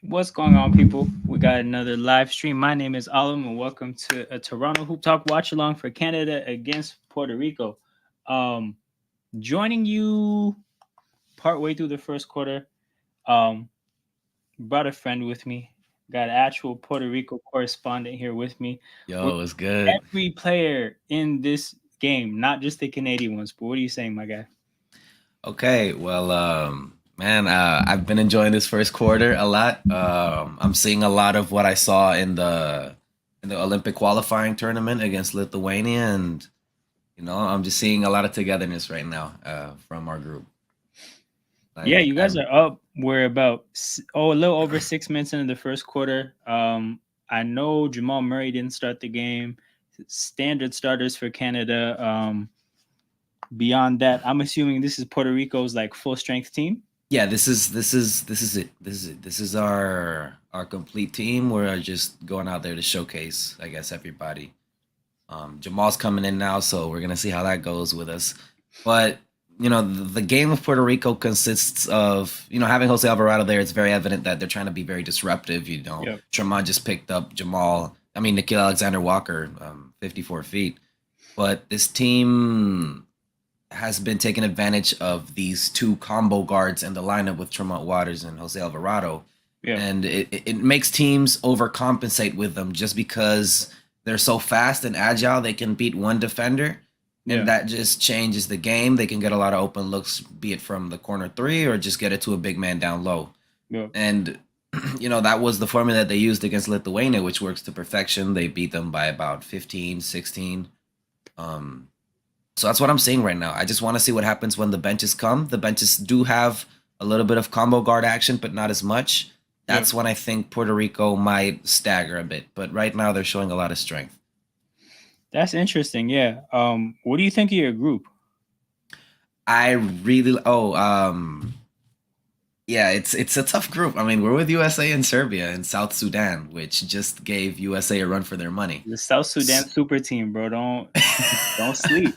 What's going on, people? We got another live stream. My name is Alam, and welcome to a Toronto Hoop Talk watch along for Canada against Puerto Rico. Um, Joining you partway through the first quarter. Um, Brought a friend with me. Got an actual Puerto Rico correspondent here with me. With Yo, it's good. every player in this game, not just the Canadian ones. But what are you saying, my guy? Okay, well, man, I've been enjoying this first quarter a lot. I'm seeing a lot of what I saw in the Olympic qualifying tournament against Lithuania, and I'm just seeing a lot of togetherness right now from our group. Yeah, Like, you guys are up. We're about a little over 6 minutes into the first quarter. I know Jamal Murray didn't start the game. Standard starters for Canada. Beyond that, I'm assuming this is Puerto Rico's like full strength team. yeah, this is it. This is our complete team. We're just going out there to showcase, I guess, everybody. Jamal's coming in now, so we're gonna see how that goes with us. But the game of Puerto Rico consists of having Jose Alvarado there. It's very evident that they're trying to be very disruptive. Yep. Tremont just picked up Jamal. I mean, Nikhil Alexander Walker, 54 feet. But this team has been taking advantage of these two combo guards in the lineup with Tremont Waters and Jose Alvarado, Yeah. and it makes teams overcompensate with them just because they're so fast and agile. They can beat one defender, and Yeah. that just changes the game. They can get a lot of open looks, be it from the corner three or just get it to a big man down low. Yeah. And that was the formula that they used against Lithuania, which works to perfection. They beat them by about 15, 16. Um, so that's what I'm seeing right now. I just want to see what happens when the benches come. The benches do have a little bit of combo guard action, but not as much. Yeah. That's when I think Puerto Rico might stagger a bit. But right now they're showing a lot of strength. That's interesting. Yeah. What do you think of your group? I really yeah, it's a tough group. I mean, we're with USA and Serbia and South Sudan, which just gave USA a run for their money. The South Sudan super team, bro. Don't sleep.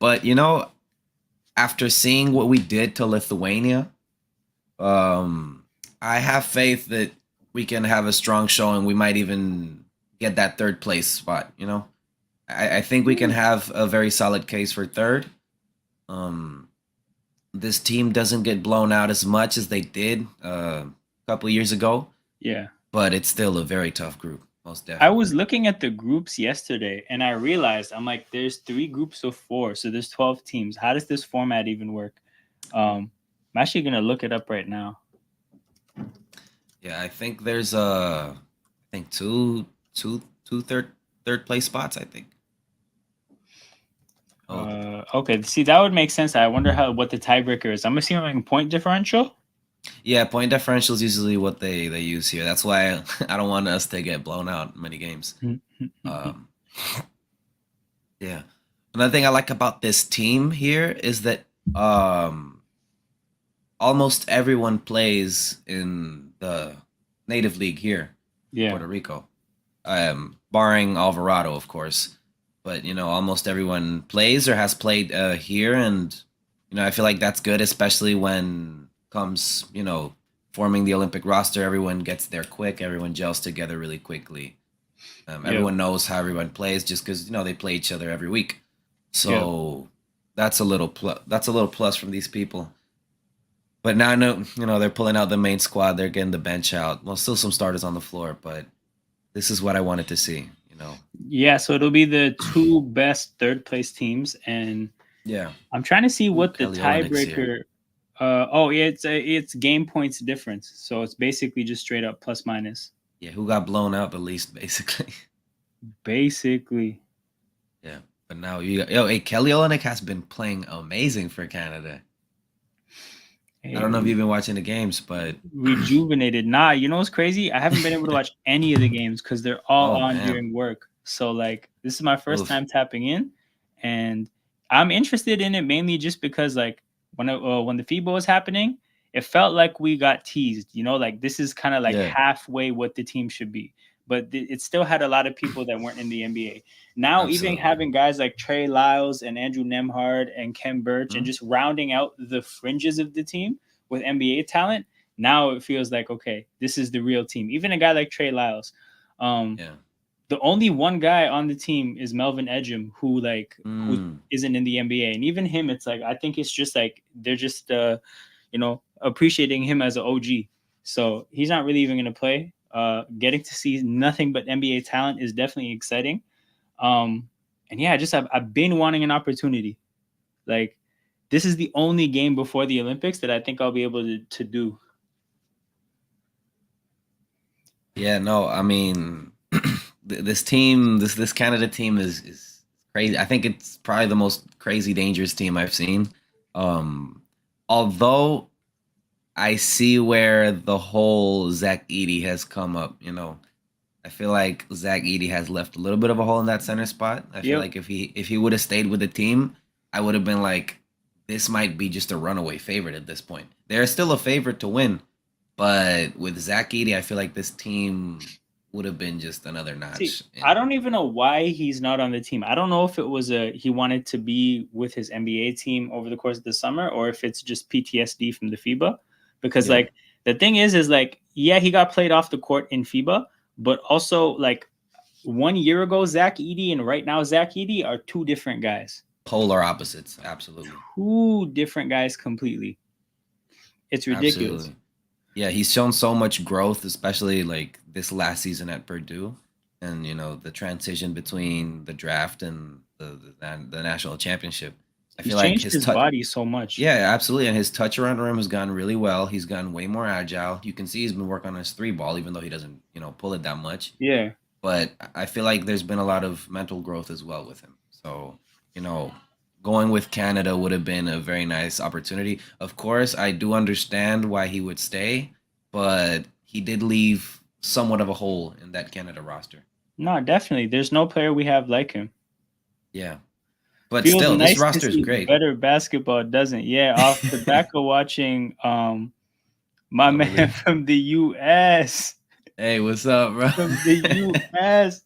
But after seeing what we did to Lithuania, Um, I have faith that we can have a strong showing. We might even get that third place spot. I think we can have a very solid case for third. Um, this team doesn't get blown out as much as they did a couple years ago, Yeah. but it's still a very tough group, most I was definitely. looking at the groups yesterday and I realized I'm like, there's three groups of four, so there's 12 teams. How does this format even work? I'm actually gonna look it up right now. Yeah, I think there's I think two third place spots. I think. Oh, Okay, see that would make sense. I wonder what the tiebreaker is. I'm assuming point differential. yeah, point differential is usually what they use here. That's why I don't want us to get blown out in many games. Um, yeah. Another thing I like about this team here is that um, almost everyone plays in the native league here in Yeah, Puerto Rico, barring Alvarado, of course. But almost everyone plays or has played here, and I feel like that's good, especially when comes forming the Olympic roster. Everyone gets there quick. Everyone gels together really quickly. yeah, Everyone knows how everyone plays just because they play each other every week. yeah. So that's a little plus from these people. But now I know they're pulling out the main squad. They're getting the bench out. Well, still some starters on the floor, but this is what I wanted to see. Yeah, so it'll be the two best third place teams, and Yeah. I'm trying to see Ooh, what the Kelly Olynyk's here. tiebreaker. Oh, yeah, it's game points difference, so it's basically just straight up plus minus. Yeah, who got blown out the least, basically. Basically, Yeah. But now hey, Kelly Olynyk has been playing amazing for Canada. I hey, don't know if you've been watching the games, but rejuvenated. Nah, you know what's crazy? I haven't been able to watch any of the games because they're all oh on man. during work. So like, this is my first Oof. time tapping in, and I'm interested in it mainly just because like when the FIBA was happening, it felt like we got teased. You know, like this is kind of like Yeah, halfway what the team should be, but it still had a lot of people that weren't in the NBA. Now, even absolutely. having guys like Trey Lyles and Andrew Nemhard and Ken Birch, and Hmm? just rounding out the fringes of the team with NBA talent, Now it feels like, okay, this is the real team. Even a guy like Trey Lyles. Um, Yeah. the only one guy on the team is Melvin Ejim, who Mm. isn't in the NBA, and even him, it's like I think it's just like they're just appreciating him as an OG. So he's not really even going to play. Getting to see nothing but NBA talent is definitely exciting. Um, and yeah, I've been wanting an opportunity. Like this is the only game before the Olympics that I think I'll be able to do. Yeah, no, I mean, this team, this Canada team is crazy. I think it's probably the most crazy dangerous team I've seen. Um, Although I see where the whole Zach Edey has come up, I feel like Zach Edey has left a little bit of a hole in that center spot. I feel Yep. like if he would have stayed with the team, I would have been like, this might be just a runaway favorite at this point. They're still a favorite to win, but with Zach Edey, I feel like this team would have been just another See, notch. I don't even know why he's not on the team. I don't know if it was he wanted to be with his NBA team over the course of the summer, or if it's just PTSD from the FIBA. Because Yeah, like the thing is like yeah, he got played off the court in FIBA, but also like 1 year ago, Zach Edey and right now Zach Edey are two different guys. polar opposites. Absolutely, Two different guys completely. It's ridiculous. absolutely. Yeah, he's shown so much growth, especially like this last season at Purdue, and the transition between the draft and the national championship. I He's feel like changed his his touch, body so much. yeah, absolutely, and his touch around the rim has gone really well. He's gotten way more agile. You can see he's been working on his three ball, even though he doesn't, pull it that much. Yeah. But I feel like there's been a lot of mental growth as well with him. So, you know, going with Canada would have been a very nice opportunity. Of course, I do understand why he would stay, but he did leave somewhat of a hole in that Canada roster. No, definitely. There's no player we have like him. Yeah. But Feels still, this nice to roster is see great. better basketball, doesn't? Yeah, off the back of watching my Oh, man really? from the US. Hey, what's up, bro? From the US.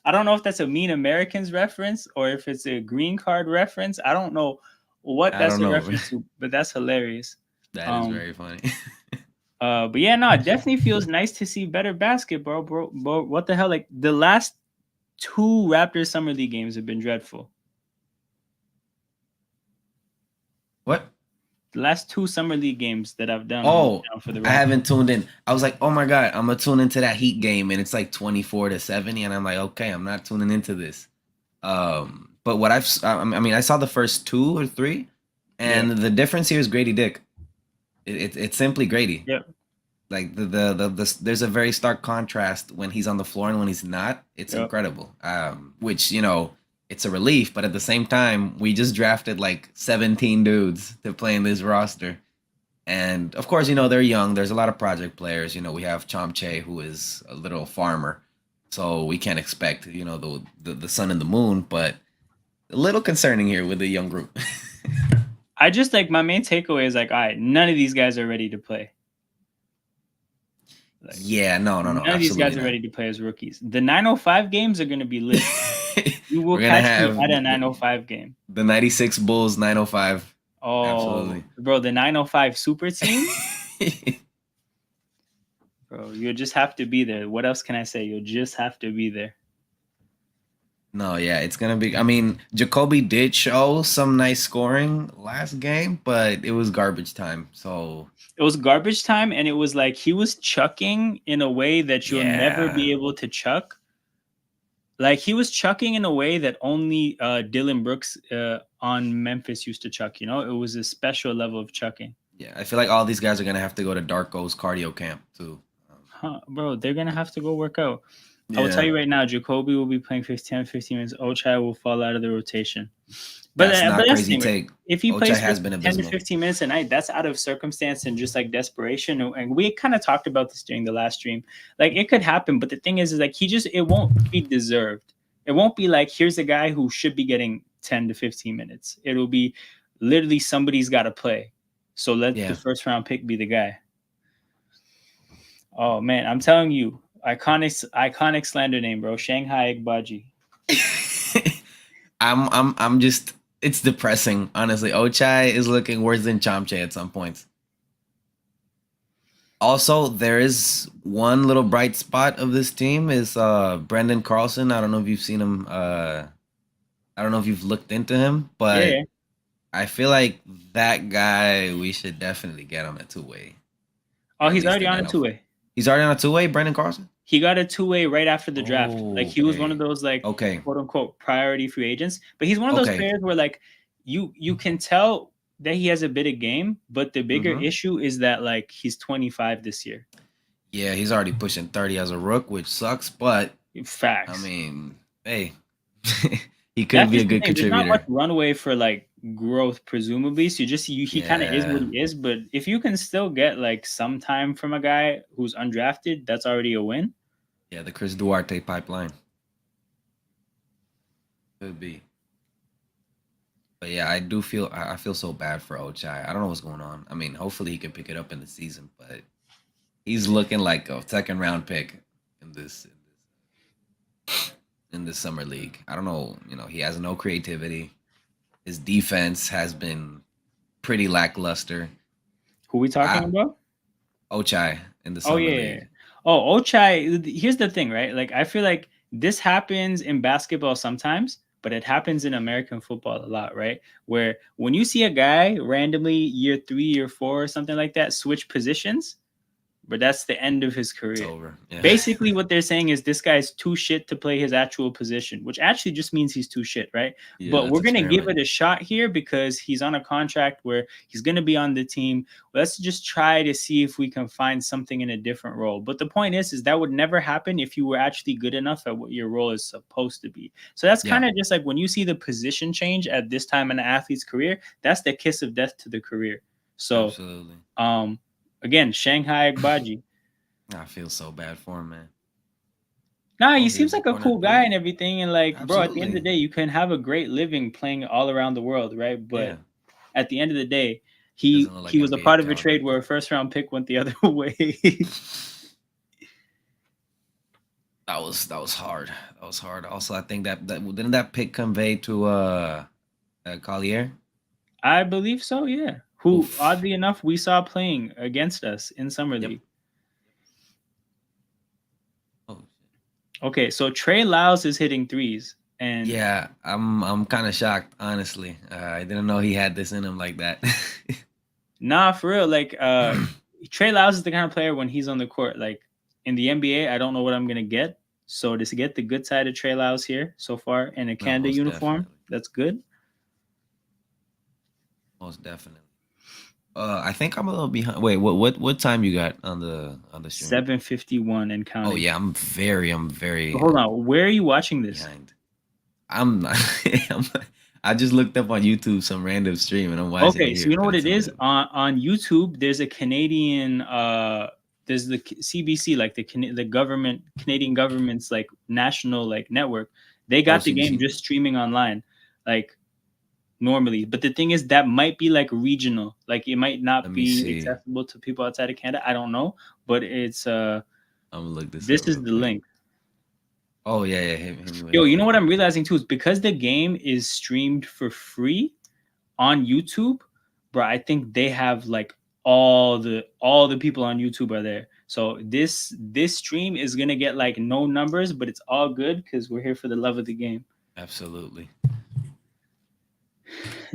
I don't know if that's a Mean Americans reference or if it's a green card reference. I don't know what I that's don't a know. reference to, but that's hilarious. That is Um very funny. but yeah, no, it definitely feels nice to see better basketball, bro. What the hell? Like the last two Raptors summer league games have been dreadful. What? The last two summer league games that I've done Oh, for the I Raptors. haven't tuned in. I was like, oh my God, I'm gonna tune into that Heat game, and it's like 24-70, and I'm like, okay, I'm not tuning into this. But I mean, I saw the first two or three, Yeah. and the difference here is Grady Dick. It's simply Grady. Yep. Like there's a very stark contrast when he's on the floor and when he's not. It's Yep. incredible. Which it's a relief, but at the same time, we just drafted like 17 dudes to play in this roster. And of course, they're young. There's a lot of project players. We have Chomche, who is a little farmer, so we can't expect the sun and the moon. But a little concerning here with the young group. I just like my main takeaway is like, all right, none of these guys are ready to play. Like Yeah, no, no, no, none of these absolutely guys are not. ready to play as rookies. The 905 games are gonna be lit. You will We're gonna catch me have at a 905 game. the '96 Bulls 905. Oh, Absolutely. bro, the 905 super team, bro. You'll just have to be there. What else can I say? You'll just have to be there. No, yeah, it's gonna be. I mean, Jacoby did show some nice scoring last game, but it was garbage time. So It was garbage time, and it was like he was chucking in a way that you'll never yeah, be able to chuck. Like he was chucking in a way that only Dylan Brooks on Memphis used to chuck. It was a special level of chucking. yeah, I feel like all these guys are gonna have to go to Darko's cardio camp too. Huh, bro, they're gonna have to go work out. I will tell Yeah, you right now, Jacoby will be playing 15 minutes. Ochai will fall out of the rotation. But that's but not that's the crazy thing, right? take. If he Ochai plays for has been 10 to abysmal. 15 minutes a night, that's out of circumstance and just like desperation. And we kind of talked about this during the last stream. Like it could happen, but the thing is like it won't be deserved. It won't be like here's a guy who should be getting 10 to 15 minutes. It'll be literally somebody's got to play. So let the Yeah. first round pick be the guy. Oh man, I'm telling you, iconic slander name, bro. Shanghai Igbaji. I'm just it's depressing, honestly. Ochai is looking worse than Chomche at some points. Also, there is one little bright spot of this team is Brendan Carlson. I don't know if you've seen him. I don't know if you've looked into him, Yeah, but yeah. I feel like that guy we should definitely get on a two way, Oh, or at he's least already an on a NF. two-way. He's already on a two way. Brendan Carlson. He got a two-way right after the draft. Like Oh, he was one of okay, those like okay, quote unquote priority free agents. But he's one of those okay. players where like you can tell that he has a bit of game, but the bigger Mm-hmm. issue is that like he's 25 this year. Yeah, he's already pushing 30 as a rook, which sucks. But I Facts. mean, hey, he could That's be a just the good thing. There's not much contributor. runway for like growth, presumably. So he kind of is what Yeah, he is. But if you can still get like some time from a guy who's undrafted, that's already a win. yeah, the Chris Duarte pipeline could be. But yeah, I do feel I feel so bad for Ochai. I don't know what's going on. I mean, hopefully he can pick it up in the season, but he's looking like a second round pick in this summer league. I don't know. He has no creativity. His defense has been pretty lackluster. Who we talking I about? Ochai in the Oh summer yeah, yeah, yeah. league. Oh, Ochai. Here's the thing, right? Like I feel like this happens in basketball sometimes, but it happens in American football a lot, right? Where when you see a guy randomly year 3, year 4, or something like that, switch positions, but that's the end of his It's career. over. Yeah. Basically, what they're saying is this guy's too shit to play his actual position, which actually just means he's too shit, right? Yeah, But let's we're gonna give experiment. it a shot here because he's on a contract where he's gonna be on the team. Let's just try to see if we can find something in a different role. But the point is that would never happen if you were actually good enough at what your role is supposed to be. So that's Yeah, kind of just like when you see the position change at this time in an athlete's career, that's the kiss of death to the career. So, absolutely. um, again, Shanghai Agbaji. I feel so bad for him, man. Nah, Oh, he seems here's the like a corner cool guy three. and everything. And like, bro, at the end of Absolutely. the day, you can have a great living playing all around the world, right? Yeah. But at the end of the day, Doesn't he look like he was a NBA part of a caliber. trade where a first round pick went the other way. That was hard. That was hard. Also, I think that didn't that pick convey to Collier. I believe so, yeah. Who Oof. oddly enough we saw playing against us in summer Yep. league. Oh, Okay, so Trey Lyles is hitting threes, and yeah. I'm kind of shocked, honestly. I didn't know he had this in him like that. nah, for real, like Trey Lyles is the kind of player when he's on the court, like in the NBA, I don't know what I'm gonna get. So to get the good side of Trey Lyles here so far in a No, Canada most uniform, definitely. that's good. Most definitely. I think I'm a little behind. Wait, what time you got on the stream? 7:51 and Oh counting. yeah, I'm very Hold on, where are you watching this? behind. I'm not. I'm, I just looked up on YouTube some random stream and I'm watching it Okay, so here, you know but what it's it a is little. on YouTube. There's a Canadian, there's the CBC, like the government, Canadian government's like national like network. They Oh, got the game CBC. just streaming online, like normally. But the thing is, that might be like regional, like it might Let not me be see. accessible to people outside of Canada. I don't know, but it's I'm gonna look this up this is real the quick. link. Oh yeah, yeah. Hit me with Yo, it. you know what I'm realizing too is because the game is streamed for free on YouTube, bro, I think they have like all the people on YouTube are there. So this stream is gonna get like no numbers, but it's all good because we're here for the love of the game. Absolutely.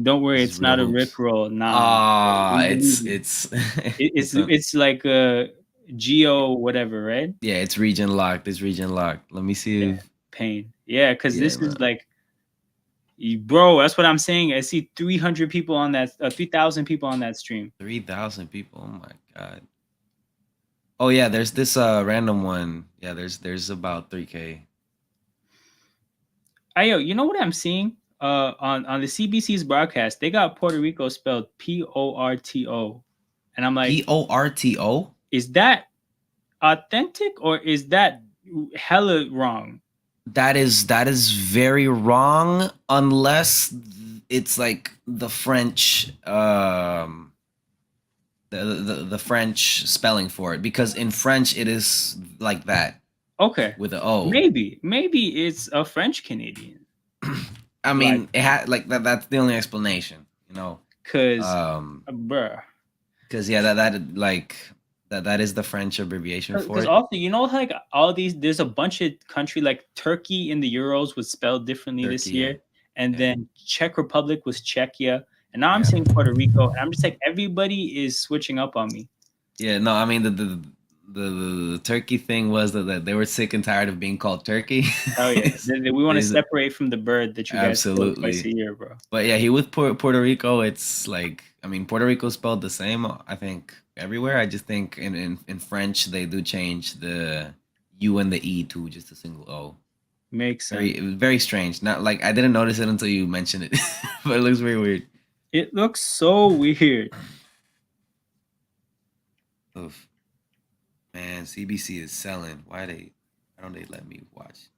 Don't worry, This is it's real not a hoops. rickroll. Nah, Ah, we believe it's you. it's It, it's it's a it's like a geo whatever, right? yeah. It's region locked. It's region locked. Let me see Yeah, if pain. Yeah, because yeah, this is man. like, bro. That's what I'm saying. I see 300 people on that, 3,000 people on that stream. 3,000 people. Oh my god. Oh yeah, there's this random one. Yeah, there's about 3K. Yo, you know what I'm seeing? On the CBC's broadcast, they got Puerto Rico spelled Porto, and I'm like, Porto. is that authentic or is that hella wrong? That is very wrong unless it's like the French the French spelling for it because in French it is like that Okay, with a O. maybe it's a French Canadian, I like, mean, it had like that's the only explanation. cause, Um bruh, cuz yeah, that like That is the French abbreviation for Because it. also, like all these, there's a bunch of country like Turkey in the Euros was spelled differently this Turkey, yeah, year, and yeah, then Czech Republic was Czechia, and now I'm yeah. saying Puerto Rico, and I'm just like everybody is switching up on me. Yeah, no, I mean the Turkey thing was that they were sick and tired of being called Turkey. Oh yeah, we want to There's separate from the bird that you guys kill twice a absolutely, year, bro. but yeah, he with Puerto Rico. It's like I mean Puerto Rico spelled the same. I think everywhere. I just think in French they do change the U and the E to just a single O. Makes sense. Very strange. Not like I didn't notice it until you mentioned it, but it looks very weird. It looks so weird. Oof. Man, CBC is selling. Why don't they let me watch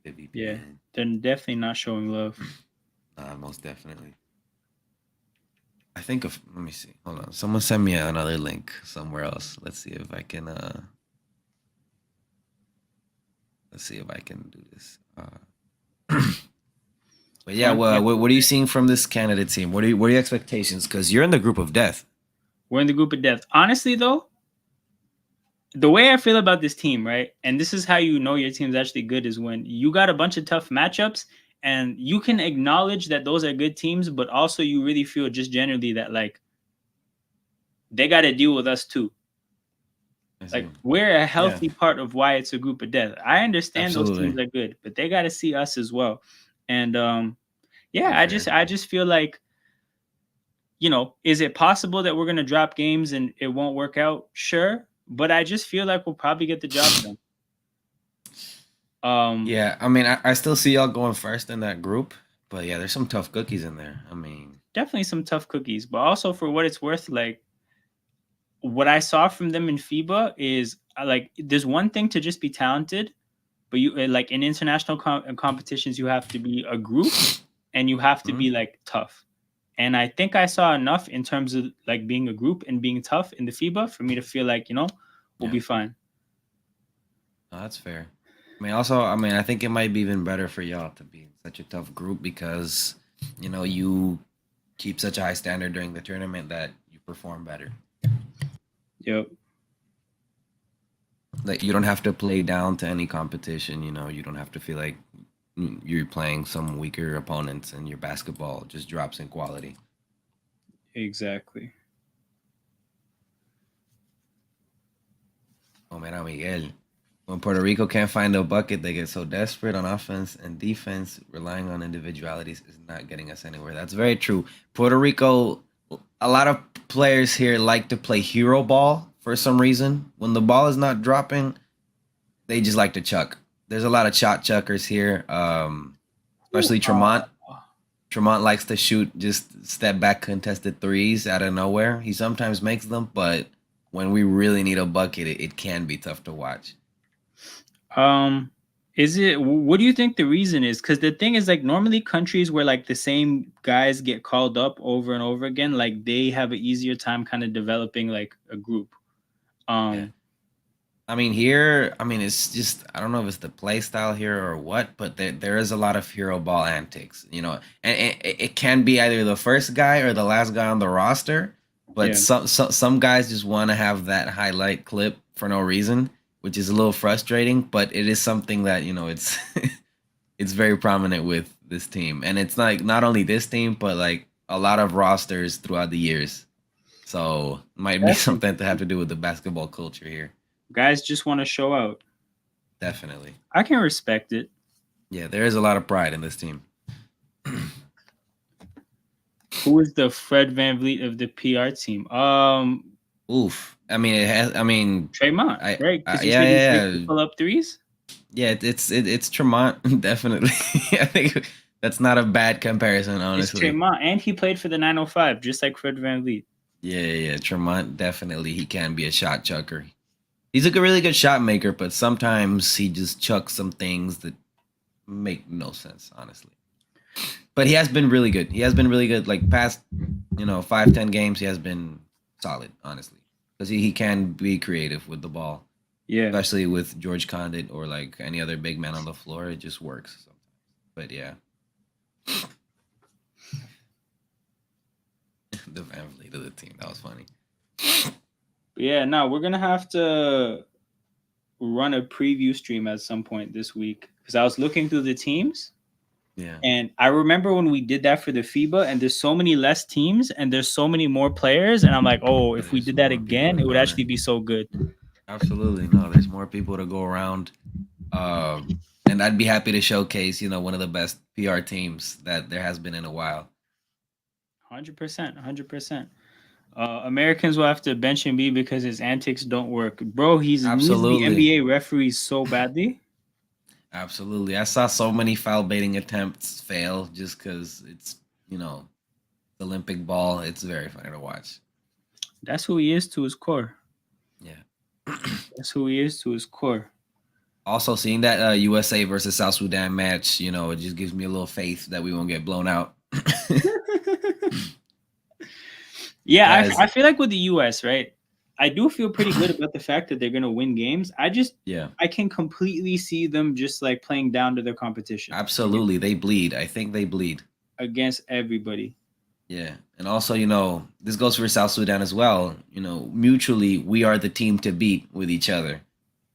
the Yeah, VPN? they're definitely not showing love. Most definitely. I think of let me see. Hold on. Someone send me another link somewhere else. Let's see if I can do this. But yeah, Fun well, fact, what are you seeing from this candidate team? What are your expectations? Because you're in the group of death. we're in the group of death. Honestly, though, the way I feel about this team, right? And this is how you know your team's actually good is when you got a bunch of tough matchups and you can acknowledge that those are good teams, but also you really feel just generally that like they got to deal with us too. I see. Like we're a Yeah, healthy part of why it's a group of death. I understand those teams absolutely. are good, but they got to see us as well. And yeah, Very fair. I just feel like is it possible that we're going to drop games and it won't work out? Sure, but I just feel like we'll probably get the job done. Um, Yeah, I mean, I still see y'all going first in that group, but yeah, there's some tough cookies in there. I mean, Definitely some tough cookies, but also for what it's worth, like what I saw from them in FIBA is like there's one thing to just be talented, but you like in international competitions you have to be a group and you have to hmm? be like tough. And I think I saw enough in terms of like being a group and being tough in the FIBA for me to feel like we'll Yeah, be fine. no, that's fair. I mean, I think it might be even better for y'all to be in such a tough group because you keep such a high standard during the tournament that you perform better. Yep, Like you don't have to play down to any competition. You don't have to feel like you're playing some weaker opponents and your basketball just drops in quality. exactly. Oh man, Miguel. When Puerto Rico can't find a bucket, they get so desperate on offense and defense. Relying on individualities is not getting us anywhere. That's very true. Puerto Rico, a lot of players here like to play hero ball for some reason. When the ball is not dropping, they just like to chuck. There's a lot of shot chuckers here, Ooh, especially Tremont. Tremont likes to shoot just step back contested threes out of nowhere. He sometimes makes them, but when we really need a bucket, it can be tough to watch. Um, is it? What do you think the reason is? Because the thing is, like, normally countries where like the same guys get called up over and over again, like they have an easier time kind of developing like a group. Yeah. Um, I mean, here, I mean, it's just, I don't know if it's the play style here or what, but there is a lot of hero ball antics, and it can be either the first guy or the last guy on the roster, but yeah, some guys just want to have that highlight clip for no reason, which is a little frustrating, but it is something that, it's, it's very prominent with this team. And it's like not only this team, but like a lot of rosters throughout the years. So it might be that's something to have interesting. to do with the basketball culture here. Guys just want to show out. Definitely. I can respect it. Yeah, there is a lot of pride in this team. Who is the Fred Van Vliet of the PR team? Oof. I mean, it has. I mean, Tremont, right? Because you yeah, said he likes yeah, to yeah. pull up threes. Yeah, it's Tremont definitely. I think that's not a bad comparison, It's honestly. Tremont, and he played for the 905, just like Fred Van Vliet. Yeah, yeah, yeah. Tremont definitely he can be a shot chucker. He's a really good shot maker, but sometimes he just chucks some things that make no sense, honestly. But he has been really good. He has been really good. Like past, 5-10 games, he has been solid, honestly, because he can be creative with the ball, Yeah, especially with George Condit or like any other big man on the floor. It just works sometimes. But yeah, the Van Vliet of the team. That was funny. But yeah, no, we're gonna have to run a preview stream at some point this week because I was looking through the teams. Yeah, And I remember when we did that for the FIBA, and there's so many less teams and there's so many more players. And I'm like, oh, yeah. if we There's did that more people again, to it would garner. actually be so good. Absolutely, no. There's more people to go around. And I'd be happy to showcase, one of the best PR teams that there has been in a while. 100%, 100%. Americans will have to bench him because his antics don't work. Bro, he needs the Absolutely. NBA referees so badly. Absolutely. I saw so many foul baiting attempts fail just because it's, the Olympic ball. It's very funny to watch. That's who he is to his core. Yeah. That's who he is to his core. Also, seeing that USA versus South Sudan match, it just gives me a little faith that we won't get blown out. Yeah, Guys, I feel like with the US, right? I do feel pretty good about the fact that they're gonna win games. yeah, I can completely see them just like playing down to their competition absolutely. They bleed. I think they bleed. against everybody. Yeah. And also, this goes for South Sudan as well. Mutually, we are the team to beat with each other.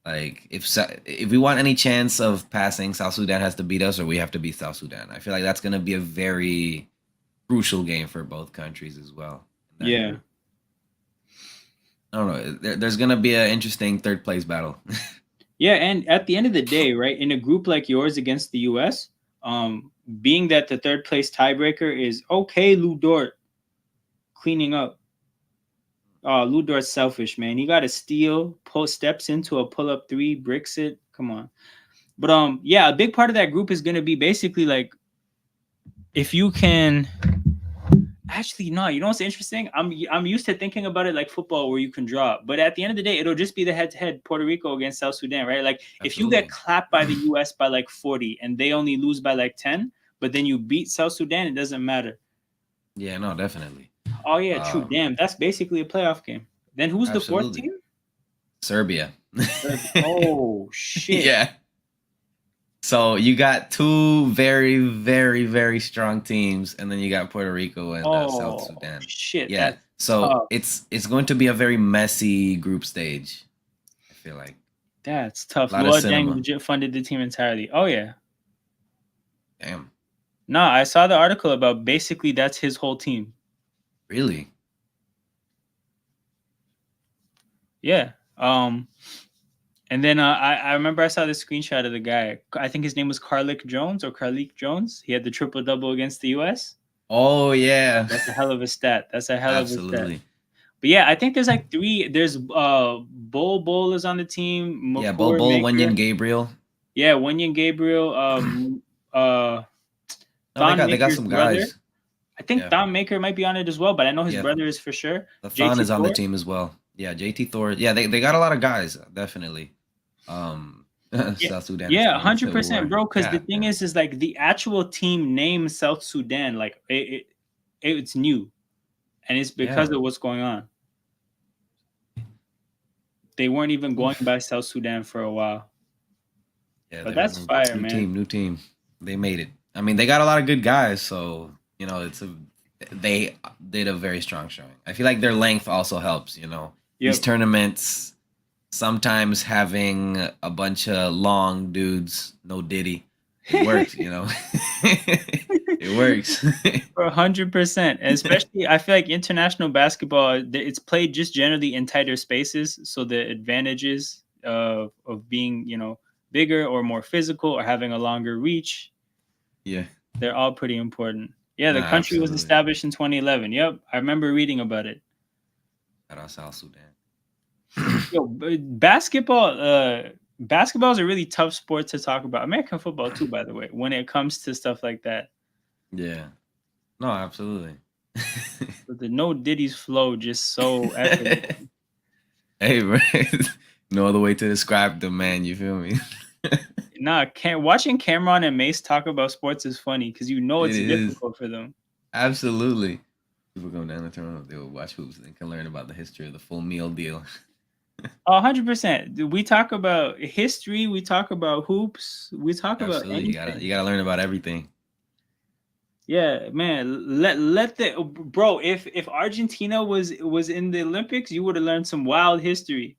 Like, if we want any chance of passing, South Sudan has to beat us or we have to beat South Sudan. I feel like that's going to be a very crucial game for both countries as well in that Yeah. group. I don't know. There's going to be an interesting third place battle. Yeah, and at the end of the day, right, in a group like yours against the US, being that the third place tiebreaker is okay, Lou Dort cleaning up. Lou Dort's selfish, man. He got a steal, steps into a pull up three, bricks it. Come on. But yeah, a big part of that group is gonna be basically like if you can actually no, you know what's interesting? I'm used to thinking about it like football where you can draw, but at the end of the day, it'll just be the head to head Puerto Rico against South Sudan, right? Like if you get Absolutely. clapped by the US by like 40 and they only lose by like 10, but then you beat South Sudan, it doesn't matter. Yeah, no, definitely. Oh yeah, true. Um, Damn, that's basically a playoff game. Then who's the fourth absolutely. team? Serbia. Oh shit. Yeah. So you got two very, very, very strong teams, and then you got Puerto Rico and South Oh Sudan. shit. Yeah. That's So tough. it's going to be a very messy group stage. I feel like That's tough. a lot of Luol Deng cinema. legit funded the team entirely. Oh yeah. Damn. No, I saw the article about basically that's his whole team. Really? Yeah. And then I remember I saw this screenshot of the guy. I think his name was Carlick Jones or Carlick Jones. He had the triple double against the US. Oh yeah. That's a hell of a stat. That's a hell of a stat. Absolutely. But yeah, I think there's like three. There's Bol is on the team. Yeah. Bol McCoy Bol, Maker. Wenyan, Gabriel. Yeah, Wenyan Gabriel. No, they Thon got Maker's some brother. guys. I think Yeah. Thon Maker might be on it as well, but I know his Yeah. brother is for sure. The Thon JT is on the Thor. team as well. Yeah. JT Thor. Yeah. They got a lot of guys. Definitely. Um. Yeah, South Sudan is yeah, staying in 100%, Civil bro. Because the War. thing is like the actual team name South Sudan, like it's new, and it's because Yeah. of what's going on. They weren't even going Oof. by South Sudan for a while, Yeah, but they're that's fire, new man. team, new team. They made it. I mean, they got a lot of good guys, so they did a very strong showing. I feel like their length also helps. These Yep. tournaments sometimes having a bunch of long dudes, no Diddy, it works. It works. 100%. And especially, I feel like international basketball, it's played just generally in tighter spaces. So the advantages of being, bigger or more physical or having a longer reach, Yeah, they're all pretty important. Yeah, no, the country was absolutely. established in 2011. Yep, I remember reading about it. Shout out South Sudan. Yo, basketball is a really tough sport to talk about. American football too, by the way, when it comes to stuff like that. Yeah, no, absolutely. But the no Diddy's flow just so effortless. Hey, bro. No other way to describe the man. You feel me? Nah, watching Cameron and Mace talk about sports is funny because It it's is difficult for them. absolutely. People come down to Toronto, they will watch hoops and can learn about the history of the full meal deal. 100%. We talk about history. We talk about hoops. We talk about Absolutely, you gotta anything. you gotta learn about everything. Yeah, man. Let the bro. If Argentina was in the Olympics, you would have learned some wild history.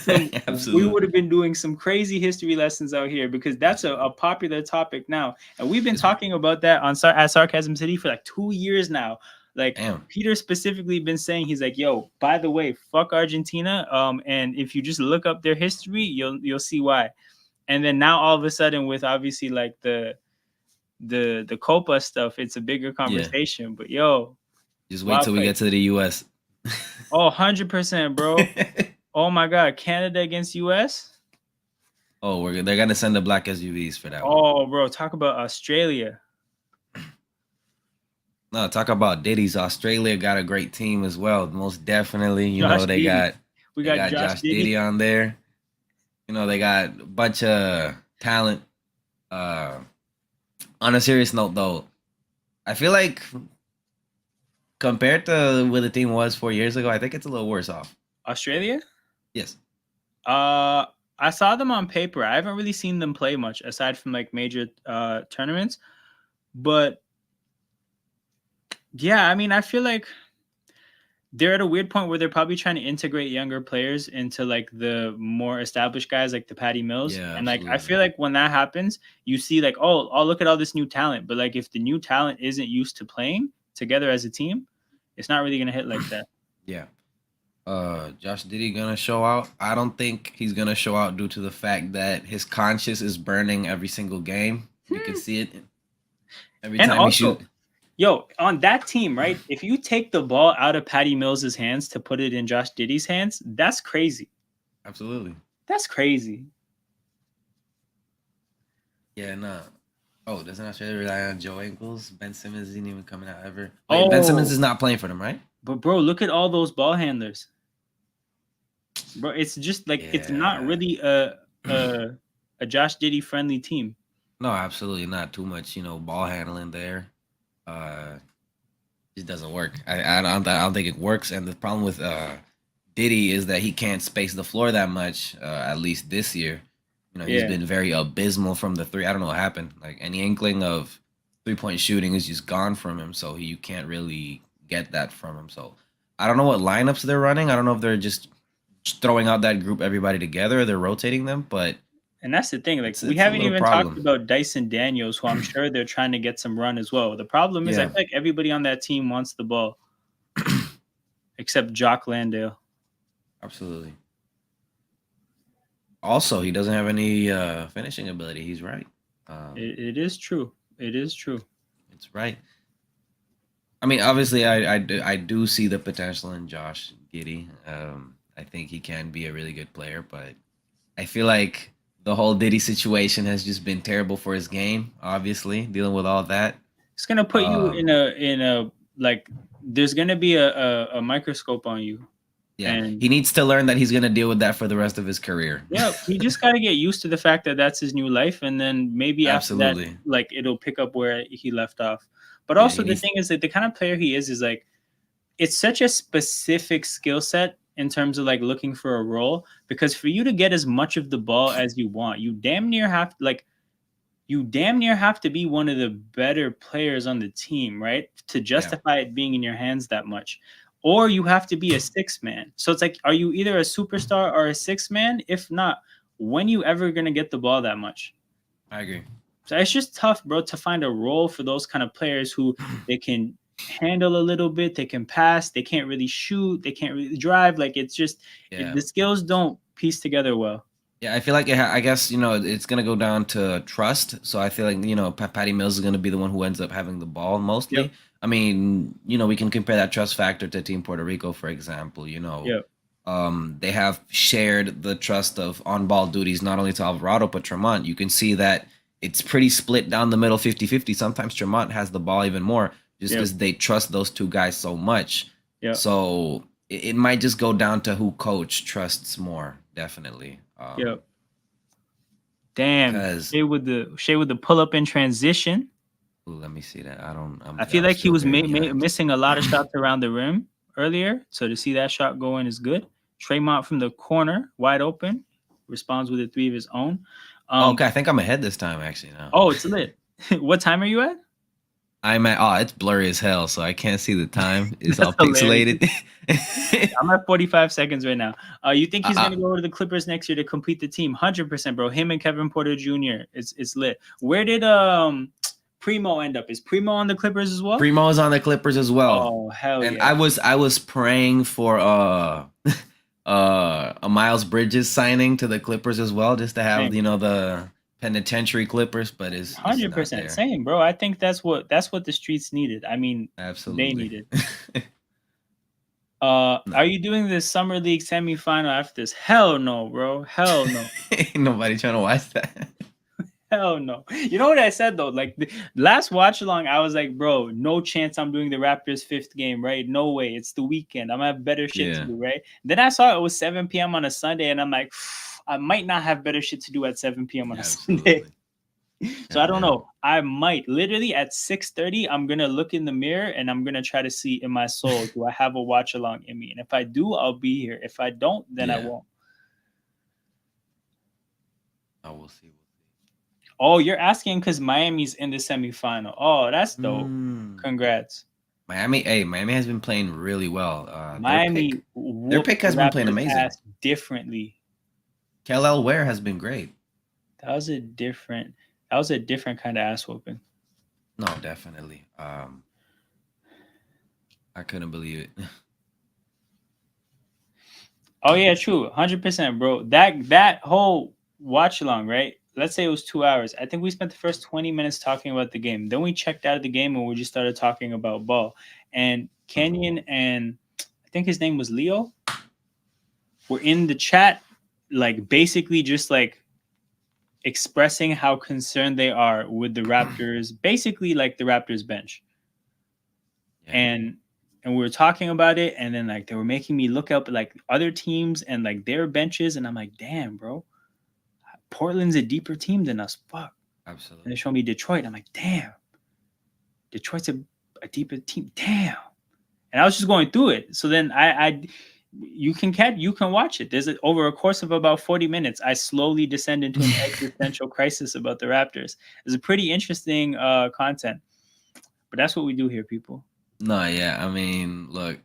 We Absolutely. would have been doing some crazy history lessons out here because that's a Absolutely. popular topic now, and we've been It's talking about that on at Sarcasm City for like 2 years now. Like damn. Peter specifically been saying, he's like, "Yo, by the way, fuck Argentina." And if you just look up their history, you'll see why. And then now all of a sudden, with obviously like the Copa stuff, it's a bigger Yeah. conversation. But yo, Just wait wild till we fight. get to the US. Oh, 100%, bro. Oh my God, Canada against US. Oh, they're gonna send the black SUVs for that one. Oh, bro, talk about Australia. No, talk about Diddy's. Australia got a great team as well. Most definitely, Josh they Diddy. got We got Josh Josh Diddy Diddy. on there. They got a bunch of talent. Uh, on a serious note, though, I feel like compared to where the team was 4 years ago, I think it's a little worse off. Australia? Yes. Uh I saw them on paper. I haven't really seen them play much aside from like major tournaments. But yeah, I mean, I feel like they're at a weird point where they're probably trying to integrate younger players into like the more established guys like the Patty Mills. Yeah, And like I absolutely. feel like when that happens, you see like, oh, look at all this new talent. But like if the new talent isn't used to playing together as a team, it's not really gonna hit like that. Yeah. Josh Diddy gonna show out? I don't think he's gonna show out due to the fact that his conscience is burning every single game. You can see it every And time he also, shoot. yo, on that team, right? If you take the ball out of Patty Mills's hands to put it in Josh Diddy's hands, that's crazy. Absolutely. That's crazy. Yeah, no. Oh, doesn't Australia rely on Joe Ingles? Ben Simmons isn't even coming out ever. Wait, Ben Simmons Oh, is not playing for them, right? but bro, look at all those ball handlers. Bro, it's just like it's not Yeah. really a Josh Diddy friendly team. No, absolutely not. Too much, ball handling there. Uh, it doesn't work. I don't think it works. And the problem with Diddy is that he can't space the floor that much. At least this year, he's Yeah. been very abysmal from the three. I don't know what happened. Like any inkling of 3-point shooting is just gone from him. So you can't really get that from him. So I don't know what lineups they're running. I don't know if they're just throwing out that group everybody together. Or they're rotating them, but And that's the thing. Like we it's a haven't little even talked problem. about Dyson Daniels, who I'm sure they're trying to get some run as well. The problem is I Yeah, feel like everybody on that team wants the ball except Jock Landale. absolutely. Also, he doesn't have any finishing ability. He's right. Um, It is true. It is true. it's right. I mean, obviously, I do see the potential in Josh Giddey. I think he can be a really good player, but I feel like the whole Diddy situation has just been terrible for his game. Obviously, dealing with all that. It's gonna put you Um, in a like there's gonna be a microscope on you. yeah, And he needs to learn that he's gonna deal with that for the rest of his career. yeah, he just got to get used to the fact that that's his new life, and then maybe after that, Absolutely. like it'll pick up where he left off. But Yeah, also he the needs. thing is that the kind of player he is like it's such a specific skill set in terms of like looking for a role because for you to get as much of the ball as you want, you damn near have to be one of the better players on the team, right? To Yeah, justify it being in your hands that much. Or you have to be a six man. So it's like, are you either a superstar or a six man? If not, when you ever gonna get the ball that much? I agree. So it's just tough, bro, to find a role for those kind of players who they can handle a little bit, they can pass, they can't really shoot, they can't really drive. Like it's just Yeah. the skills don't piece together well. Yeah, I feel like I guess it's gonna go down to trust. So I feel like Patty Mills is gonna be the one who ends up having the ball Yep. mostly. I mean, we can compare that trust factor to Team Puerto Rico, for example. Yep. They have shared the trust of on-ball duties not only to Alvarado but Tremont. You can see that it's pretty split down the middle, 50-50. Sometimes Tremont has the ball even more just Yep. because they trust those two guys so much. Yep. So it might just go down to who coach trusts more, definitely. Yep. Damn. Because Shea with the pull up in transition. let me see that. I don't. I feel I'm like he still was very behind. missing a lot of shots around the rim earlier. So to see that shot go in is good. Tremont from the corner, wide open, responds with a three of his own. Oh, Um, okay, I think I'm ahead this time. Actually, now. oh, it's lit. What time are you at? I'm at. Oh, it's blurry as hell, so I can't see the time. It's That's all hilarious. pixelated. I'm at 45 seconds right now. You think he's uh, gonna go to the Clippers next year to complete the team? 100%, bro. Him and Kevin Porter Jr. It's lit. Where did Primo end up? Is Primo on the Clippers as well? Primo is on the Clippers as well, Oh hell and yeah! I was praying for a Miles Bridges signing to the Clippers as well, just to have Same, the penitentiary Clippers, but it's hundred not percent there. same, bro. I think that's what the streets needed. I mean, they Absolutely. needed. No. Are you doing this summer league semifinal after this? Hell no, bro. Hell no. Ain't nobody trying to watch that. Hell no. You know what I said though? Like the last watch along, I was like, bro, no chance I'm doing the Raptors fifth game, right? No way. It's the weekend. I'm gonna have better shit to Yeah, do, right? Then I saw it was 7 p.m. on a Sunday, and I'm like, I might not have better shit to do at 7 p.m. on a Sunday. absolutely. So I don't Yeah. know. I might literally at 6:30, I'm gonna look in the mirror and I'm gonna try to see in my soul, do I have a watch along in me? And if I do, I'll be here. If I don't, then I Yeah. won't. Oh, we'll see. Oh, you're asking because Miami's in the semifinal. Oh, that's dope. Mm. Congrats. Miami. Hey, Miami has been playing really well. Their pick, Miami their whooped pick the has been playing Raptors' amazing. ass differently. Kel Ware has been great. That was a different. That was a different kind of ass whooping. No, definitely. I couldn't believe it. Oh yeah, true, 100%, bro. That whole watch along, right? Let's say it was 2 hours. I think we spent the first 20 minutes talking about the game. Then we checked out of the game and we just started talking about ball. And Kenyon and I think his name was Leo were in the chat, like basically just like expressing how concerned they are with the Raptors, basically like the Raptors bench. Yeah, And we were talking about it, and then like they were making me look up like other teams and like their benches, and I'm like, damn, bro, Portland's a deeper team than us. Fuck. And they absolutely. show me Detroit. I'm like, damn, Detroit's a deeper team. Damn. And I was just going through it. So then I you can watch it. There's over a course of about 40 minutes, I slowly descend into an existential crisis about the Raptors. It's a pretty interesting content, but that's what we do here, people. No, yeah. I mean, look,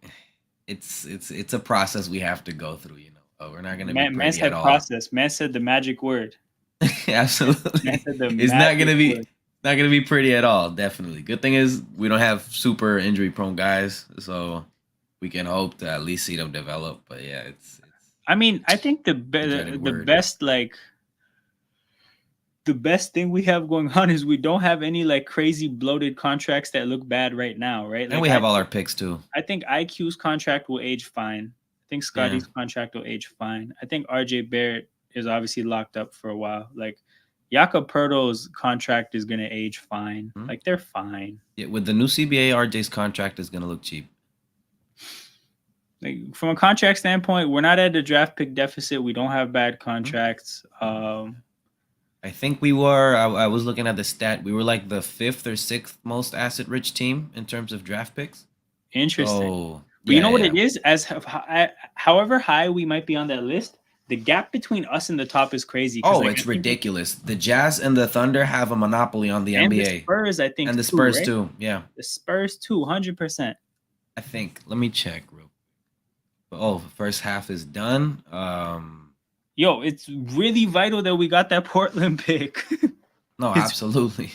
it's a process we have to go through. We're not gonna be Man pretty at said all. process. Man said the magic word. Man Absolutely, said the it's not magic gonna be word. not gonna be pretty at all. Definitely. Good thing is we don't have super injury prone guys, so we can hope to at least see them develop. But yeah, it's I mean, I think the dreaded the word. best like the best thing we have going on is we don't have any like crazy bloated contracts that look bad right now, right? And Like we have all our picks too. I think IQ's contract will age fine. I think Yeah. Scotty's contract will age fine. I think RJ Barrett is obviously locked up for a while. Like Jakob Pertl's contract is gonna age fine. Hmm? Like they're fine. Yeah, with the new CBA, RJ's contract is gonna look cheap. Like from a contract standpoint, we're not at a draft pick deficit. We don't have bad Hmm? contracts. I think we were. I was looking at the stat. We were like the fifth or sixth most asset rich team in terms of draft picks. Interesting. So But you yeah, know what yeah. it is? However high we might be on that list, the gap between us and the top is crazy. Because Oh, like I it's think, ridiculous. The Jazz and the Thunder have a monopoly on the and the NBA, Spurs, I think and the too, Spurs right? too. Yeah, The Spurs too, 100%. I think. Let me check real. Oh, the first half is done. Yo, it's really vital that we got that Portland pick. No, it's absolutely,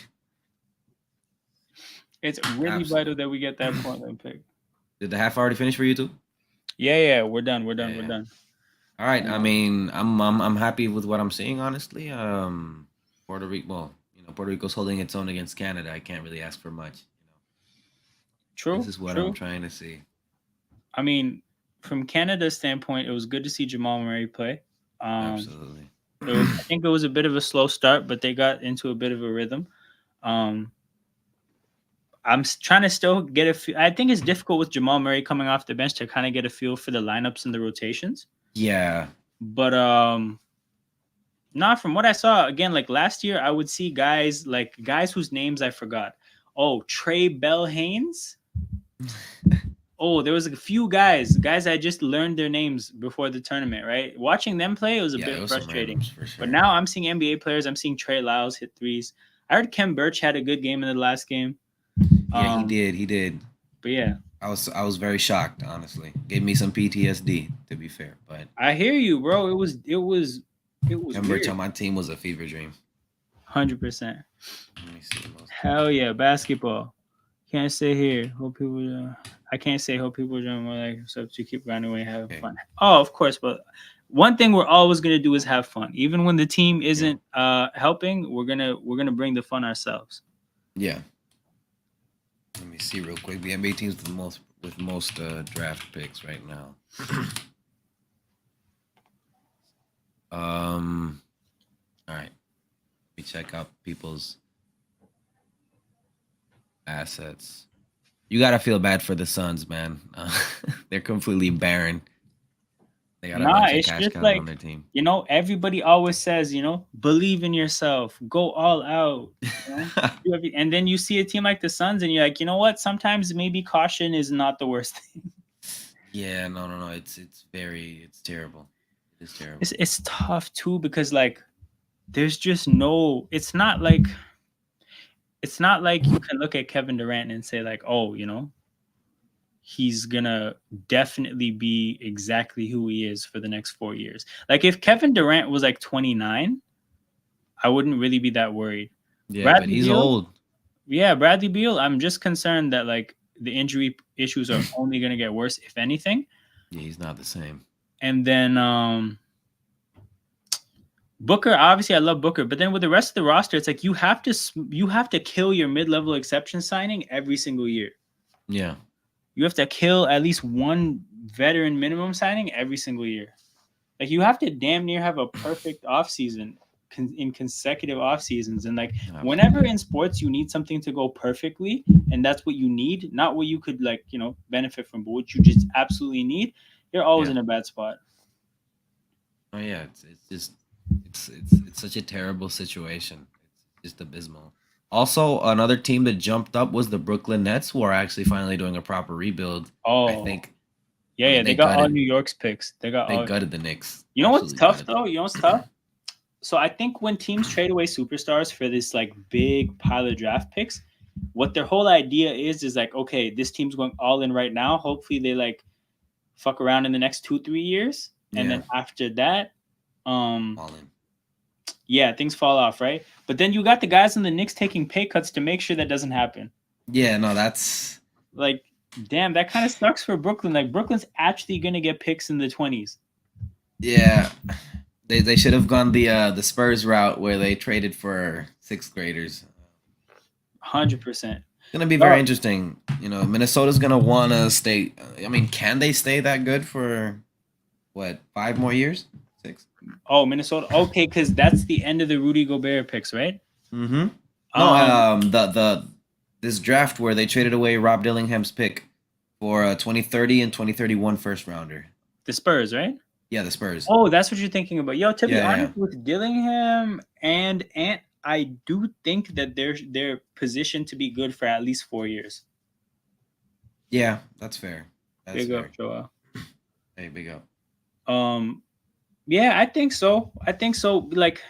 it's really vital absolutely. that we get that Portland pick. Did the half already finish for you too? Yeah, we're done. We're Yeah, done. We're yeah. done. All right. I Um, mean, I'm happy with what I'm seeing. Honestly, Puerto Rico. Well, Puerto Rico's holding its own against Canada. I can't really ask for much. This true, is what I'm true. trying to see. I mean, from Canada's standpoint, it was good to see Jamal Murray play. Um, Absolutely. I think it was a bit of a slow start, but they got into a bit of a rhythm. Um, trying to still get a feel. I think it's difficult with Jamal Murray coming off the bench to kind of get a feel for the lineups and the rotations. Yeah. But not from what I saw again, like last year, I would see guys whose names I forgot. Oh, Trey Bell Haynes. Oh, there was a few guys I just learned their names before the tournament, right? Watching them play, it was a Yeah, it bit was some frustrating. randoms for But sure. now I'm seeing NBA players. I'm seeing Trey Lyles hit threes. I heard Kem Birch had a good game in the last game. Yeah, he Um, did. He did. but yeah, I was very shocked, honestly. Gave me some PTSD, to be fair. But I hear you, bro. It was remember, weird. till my team was a fever dream. 100%. Let me see most. Hell yeah, basketball. Can't say here. Hope people. I can't say hope people join more like so to keep grinding away, having Okay. fun. Oh, of course, but one thing we're always gonna do is have fun. Even when the team Yeah. isn't helping, we're gonna bring the fun ourselves. Yeah. Let me see real quick. The NBA teams with most draft picks right now. All right. Let me check out people's assets. You gotta feel bad for the Suns, man. They're completely barren. They got a Nah, bunch of it's cash just cows on like their team. everybody always says, believe in yourself, go all out, and then you see a team like the Suns, and you're like, you know what? Sometimes maybe caution is not the worst thing. Yeah, no, no, no. It's terrible. It is terrible. It's tough too because like there's just no. It's not like you can look at Kevin Durant and say like, oh, he's gonna definitely be exactly who he is for the next 4 years. Like if Kevin Durant was like 29, I wouldn't really be that worried. Yeah, but Bradley he's Beal, old. yeah, Bradley Beal. I'm just concerned that like the injury issues are only gonna get worse, if anything. Yeah, he's not the same. And then Booker, obviously, I love Booker, but then with the rest of the roster, it's like you have to kill your mid-level exception signing every single year. Yeah, You have to kill at least one veteran minimum signing every single year. Like you have to damn near have a perfect offseason in consecutive off seasons. And like whenever absolutely. in sports you need something to go perfectly, and that's what you need, not what you could like benefit from, but what you just absolutely need, you're always Yeah. in a bad spot. Oh yeah, it's just it's such a terrible situation. It's just abysmal. Also, another team that jumped up was the Brooklyn Nets, who are actually finally doing a proper rebuild. I Oh think. yeah, I yeah, mean, they they got all gutted New York's picks. They got they all. gutted the Knicks. You know what's Absolutely tough gutted them. though? You know what's tough? So I think when teams trade away superstars for this like big pile of draft picks, what their whole idea is like, okay, this team's going all in right now. Hopefully they like fuck around in the next 2-3 years, and Yeah, then after that, um, all in. yeah, things fall off, right? But then you got the guys in the Knicks taking pay cuts to make sure that doesn't happen. Yeah, no, that's Like, damn, that kind of sucks for Brooklyn. Like Brooklyn's actually gonna get picks in the 20s. yeah. They should have gone the Spurs route where they traded for sixth graders. 100%. Gonna be very Oh, interesting. Minnesota's gonna wanna stay. I mean, can they stay that good for what 5 more years? 6. oh, Minnesota. Okay, because that's the end of the Rudy Gobert picks, right? Mm-hmm. No, Um, the this draft where they traded away Rob Dillingham's pick for a 2030 and 2031 first rounder. the Spurs, right? Yeah, the Spurs. Oh, that's what you're thinking about. Yo, to be Yeah, yeah, honest, with Dillingham and Ant, I do think that they're positioned to be good for at least 4 years. yeah. That's fair. That's Big up, fair. Joel. Hey, big up. Um, yeah, I think so. I think so. Like,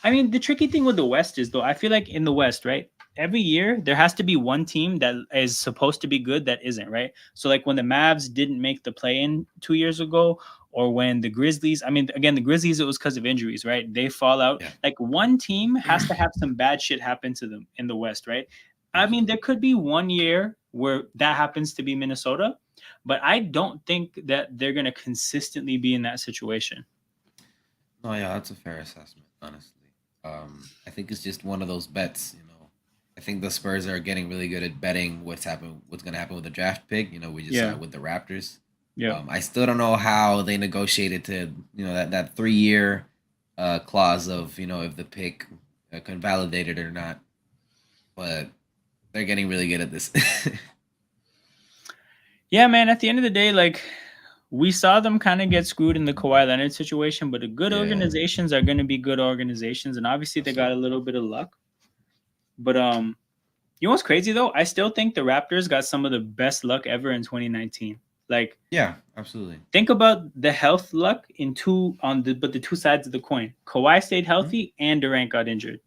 I mean, the tricky thing with the West is though, I feel like in the West, right? Every year there has to be one team that is supposed to be good that isn't, right? So like when the Mavs didn't make the play in 2 years ago, or when the Grizzlies, I mean, again, the Grizzlies, it was because of injuries, right? They fall out. Yeah, Like one team has to have some bad shit happen to them in the West, right? I mean, there absolutely. could be one year where that happens to be Minnesota, but I don't think that they're going to consistently be in that situation. No, yeah, that's a fair assessment, honestly. I think it's just one of those bets. I think the Spurs are getting really good at betting what's gonna happen with the draft pick. We just saw Yeah. it with the Raptors. Yeah. I still don't know how they negotiated to, that 3 year clause of, if the pick can validate it or not. But they're getting really good at this. Yeah, man. At the end of the day, like we saw them kind of get screwed in the Kawhi Leonard situation, but the good Yeah, organizations are going to be good organizations, and obviously they got a absolutely. little bit of luck. But you know what's crazy though? I still think the Raptors got some of the best luck ever in 2019. Like, Yeah, absolutely. think about the health luck in two on the but the two sides of the coin. Kawhi stayed Mhm. healthy, and Durant got injured.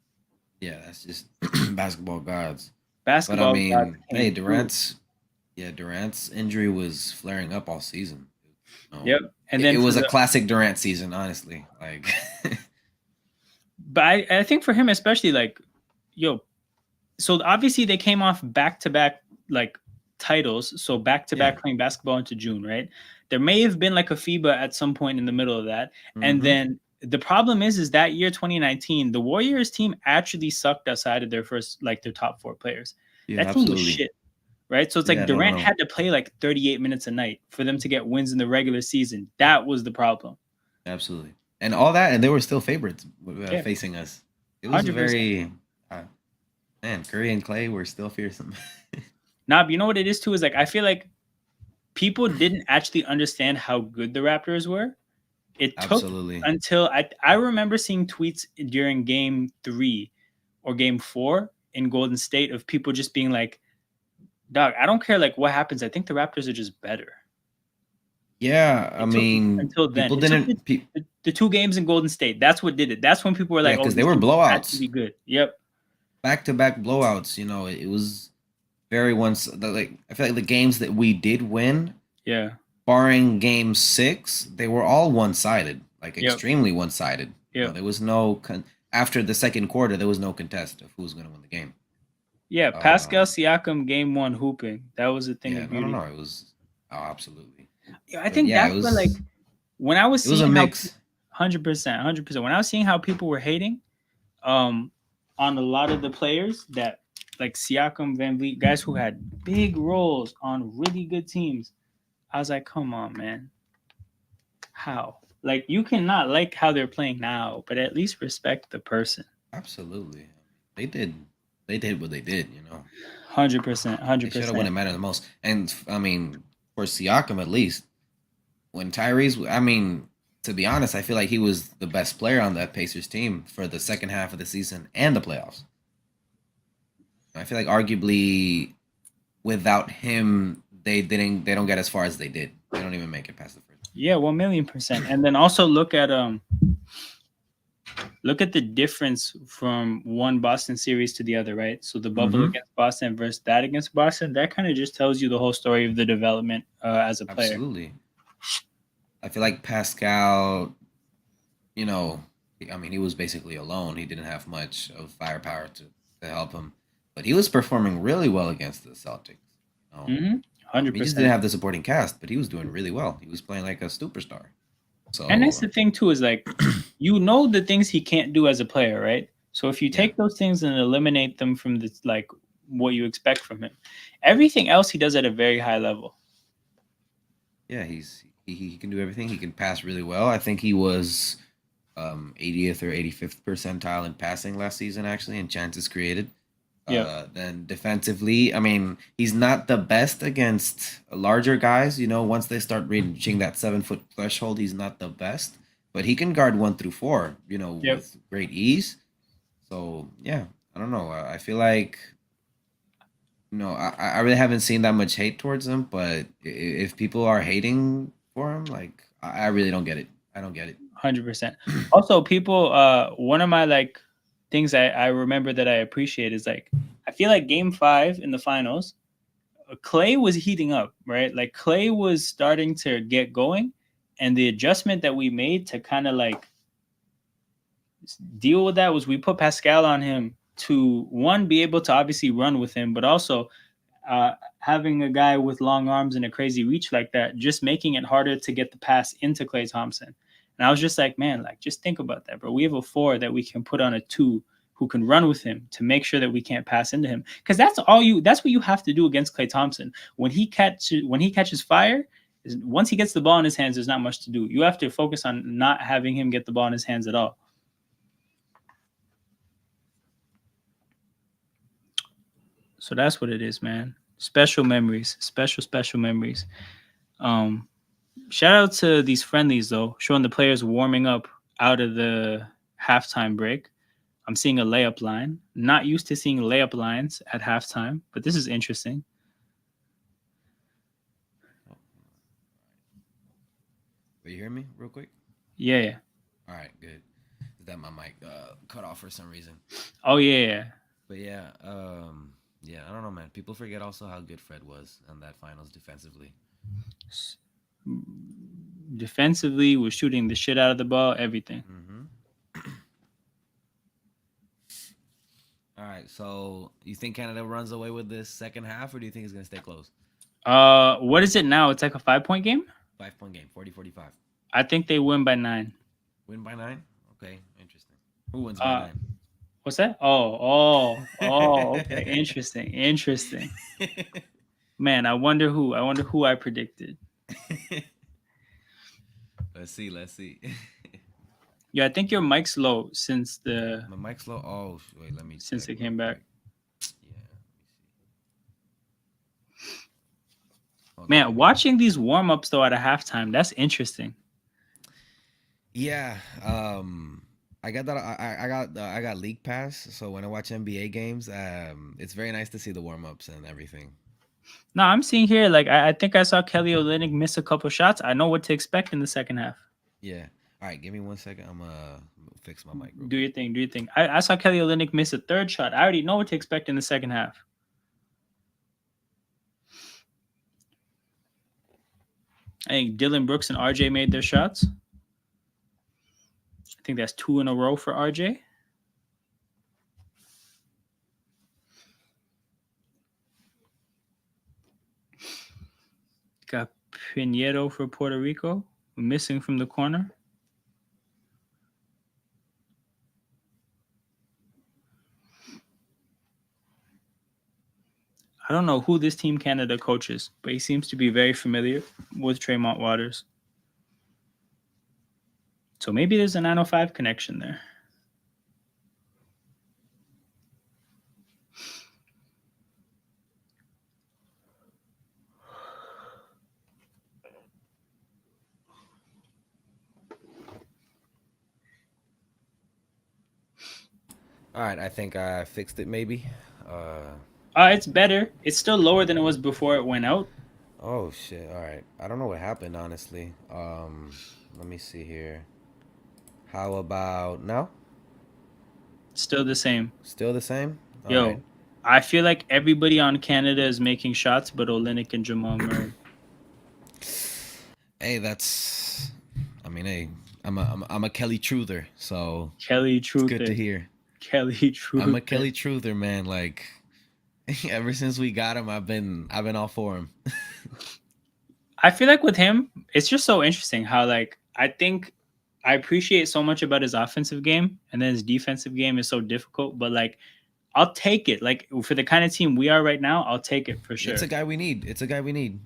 Yeah, that's just basketball gods. But I Basketball gods mean, hey, came through. Durant's injury was flaring up all season. Yep. No, And it then for was a the classic Durant season, honestly. Like, but I think for him especially, like, yo, so obviously they came off back to back like titles, so back to yeah. back playing basketball into June, right? There may have been like a FIBA at some point in the middle of that, and Mm-hmm. then the problem is that year 2019, the Warriors team actually sucked outside of their first like their top four players. Yeah, That team was absolutely. shit, right? So it's like Yeah, no, no, Durant no. had to play like 38 minutes a night for them to get wins in the regular season. That was the problem. Absolutely. And all that, and they were still favorites Yeah, facing us. It was a 100%. very, uh, man, Curry and Clay were still fearsome. Now, you know what it is too is like I feel like people didn't actually understand how good the Raptors were. It took Absolutely. until I remember seeing tweets during game 3 or game 4 in Golden State of people just being like, "Dog, I don't care like what happens. I think the Raptors are just better." Yeah, I It took mean, until then. people It took didn't. the two games in Golden State. That's what did it. That's when people were Yeah, like, "Oh, because they this were team is actually blowouts, good." Yep. back to back blowouts. It was very like I feel like the games that we did win, Yeah. barring game 6, they were all one sided, like Yep. extremely one sided. Yep. There was no after the second quarter, there was no contest of who was going to win the game. Yeah. Pascal Um, Siakam game 1 hooping. That was a thing yeah, of no, no, beauty. no. It was absolutely, Yeah, I but think yeah, that's where like when I was it was a seeing how mix. 100%, 100%. When I was seeing how people were hating um on a lot of the players that like Siakam, Van Vliet, guys who had big roles on really good teams, I was like, come on, man. How? Like you cannot like how they're playing now, but at least respect the person. Absolutely, they did. They did what they did. 100%, They should have when 100%. it mattered the most. And I mean, for Siakam at least, when Tyrese, I mean, to be honest, I feel like he was the best player on that Pacers team for the second half of the season and the playoffs. I feel like arguably without him, they don't get as far as they did. They don't even make it past the first. Yeah, 1,000,000%. And then also look at the difference from one Boston series to the other, right? So the bubble Mm-hmm. against Boston versus that against Boston, that kind of just tells you the whole story of the development as a player. Absolutely. I feel like Pascal, you know, I mean, he was basically alone. He didn't have much of firepower to help him, but he was performing really well against the Celtics. You know, Mm-hmm. he just didn't 100%. have the supporting cast, but he was doing really well. He was playing like a superstar. And that's So, the thing too is like you know the things he can't do as a player, right? So if you yeah, take those things and eliminate them from the like what you expect from him, everything else he does at a very high level. yeah, he can do everything. He can pass really well. I think he was 80th or 85th percentile in passing last season, actually, in chances created. Yeah. Then defensively, I mean, he's not the best against larger guys. Once they start reaching that 7 foot threshold, he's not the best. But he can guard 1 through 4, Yep. with great ease. So yeah, I don't know. I feel like I really haven't seen that much hate towards him. But if people are hating for him, like I really don't get it. I don't get it. 100%. Also, people, one of my like things I remember that I appreciate is like I feel like Game 5 in the finals, Clay was heating up, right? Like Clay was starting to get going, and the adjustment that we made to kind of like deal with that was we put Pascal on him to one be able to obviously run with him, but also having a guy with long arms and a crazy reach like that, just making it harder to get the pass into Clay Thompson. And I was just like, man, like just think about that, bro. We have a 4 that we can put on a 2 who can run with him to make sure that we can't pass into him. Because that's what you have to do against Clay Thompson. When he catches fire, once he gets the ball in his hands, there's not much to do. You have to focus on not having him get the ball in his hands at all. So that's what it is, man. Special memories, special memories. Um, Shout out to these friendlies though, showing the players warming up out of the halftime break. I'm seeing a layup line. Not used to seeing layup lines at halftime, but this is interesting. Oh, but you hear me real quick? Yeah. Yeah. All right, good. That my mic cut off for some reason. Oh yeah. Yeah. But yeah, Yeah, I don't know, man. People forget also how good Fred was on that finals defensively. S- Defensively, was shooting the shit out of the ball, everything. Mm-hmm. All right, so you think Canada runs away with this second half, or do you think it's gonna stay close? What is it now? It's like a 5 point game. 5 point game, 40-45. I think they win by 9. Win by 9? Okay, interesting. Who wins by Uh, 9? what's that? Oh. Okay, interesting, interesting. Man, I wonder who. I wonder who I predicted. Let's see, let's see. Yeah, I think your mic's low since the My mic's low. Oh, wait, let me since check it real came back. quick. Yeah, let me see. Okay. Man, watching these warm ups though at a halftime, that's interesting. Yeah, I got that. I got League Pass, so when I watch NBA games, it's very nice to see the warm ups and everything. No, I'm seeing here like I think I saw Kelly Olynyk miss a couple shots. I know what to expect in the second half. Yeah. All right, give me 1 second. I'm fix my mic real Do quick. your thing. Do your thing. I saw Kelly Olynyk miss a third shot. I already know what to expect in the second half. I think Dylan Brooks and RJ made their shots. I think that's 2 in a row for RJ. Got Pinedo for Puerto Rico, missing from the corner. I don't know who this Team Canada coaches, but he seems to be very familiar with Tremont Waters. So maybe there's a 905 connection there. All right, I think I fixed it. Maybe. Uh. It's better. It's still lower than it was before it went out. Oh shit. All right. I don't know what happened honestly. Let me see here. How about now? Still the same. Still the same? All right. Yo, I feel like everybody on Canada is making shots, but Olynyk and Jamal Murray. Hey, that's. I mean, hey, I'm a Kelly truther, so Kelly it's good to Truther. hear. Kelly I'm a Truther. Kelly truther, man. Like, ever since we got him, I've been all for him. I feel like with him, it's just so interesting how like I think I appreciate so much about his offensive game, and then his defensive game is so difficult. But like, I'll take it. Like for the kind of team we are right now, I'll take it for It's a sure. guy we need. It's a guy we need.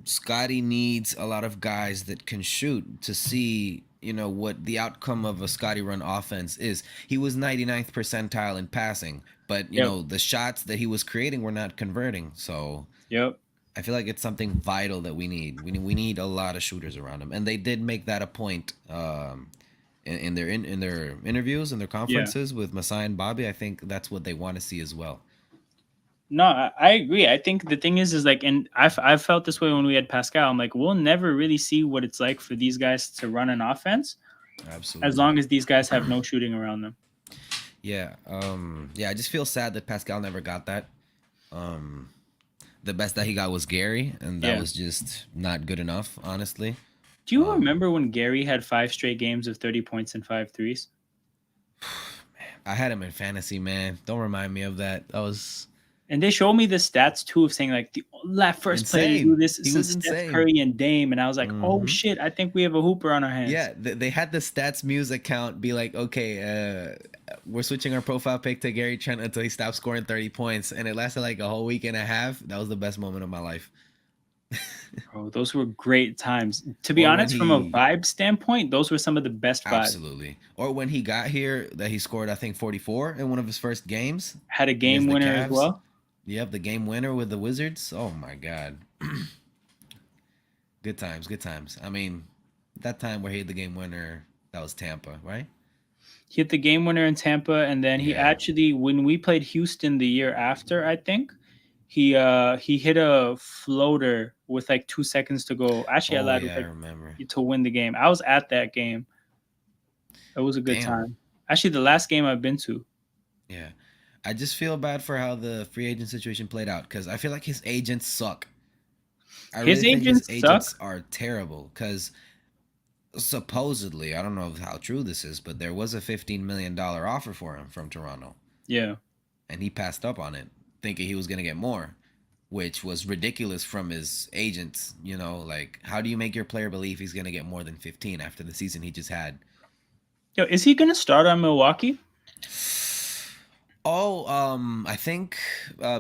Scotty needs a lot of guys that can shoot to see, what the outcome of a Scotty run offense is. He was 99th percentile in passing, but Yep. the shots that he was creating were not converting. So Yep. I feel like it's something vital that we need. We need a lot of shooters around him, and they did make that a point. In their interviews and their Yeah. conferences with Masai and Bobby, I think that's what they want to see as well. No, I agree. I think the thing is like, and I've felt this way when we had Pascal. I'm like, we'll never really see what it's like for these guys to run an offense as Absolutely. long as these guys have no shooting around them. Yeah. Yeah. I just feel sad that Pascal never got that. Um, the best that he got was Gary, and that Yeah. was just not good enough, honestly. Do you Um, remember when Gary had 5 straight games of 30 points and 5 threes? I had him in fantasy, man. Don't remind me of that. That was And they showed me the stats too of saying like the last first player to do insane. this He since was Steph insane. Curry and Dame, and I was like, oh Hmm. shit, I think we have a hooper on our hands. Yeah, they had the stats muse account be like, okay, we're switching our profile pic to Gary Trent until he stops scoring 30 points, and it lasted like a whole week and a half. That was the best moment of my life. Bro, those were great times. To be Or when honest, from a he vibe standpoint, those were some of the best vibes. absolutely, or when he got here, that he scored I think 44 in one of his first games Had a game against the winner as Cavs. well. Yep, the game winner with the Wizards. Oh my god, good times, good times. I mean, that time where he had the game winner, that was Tampa, right? He hit the game winner in Tampa, and then he Yeah. actually, when we played Houston the year after, I think he hit a floater with like 2 seconds to go. Actually, Oh allowed with yeah, I like remember. to win the game. I was at that game. It was a good Damn. time. Actually, the last game I've been to. Yeah. I just feel bad for how the free agent situation played out because I feel like his agents suck. I His really think his agents agents suck. are terrible because supposedly, I don't know how true this is, but there was a $15 million offer for him from Toronto, Yeah. and he passed up on it, thinking he was going to get more, which was ridiculous from his agents. You know, like how do you make your player believe he's going to get more than 15 after the season he just had? Yo, is he gonna start on Milwaukee? Oh, I think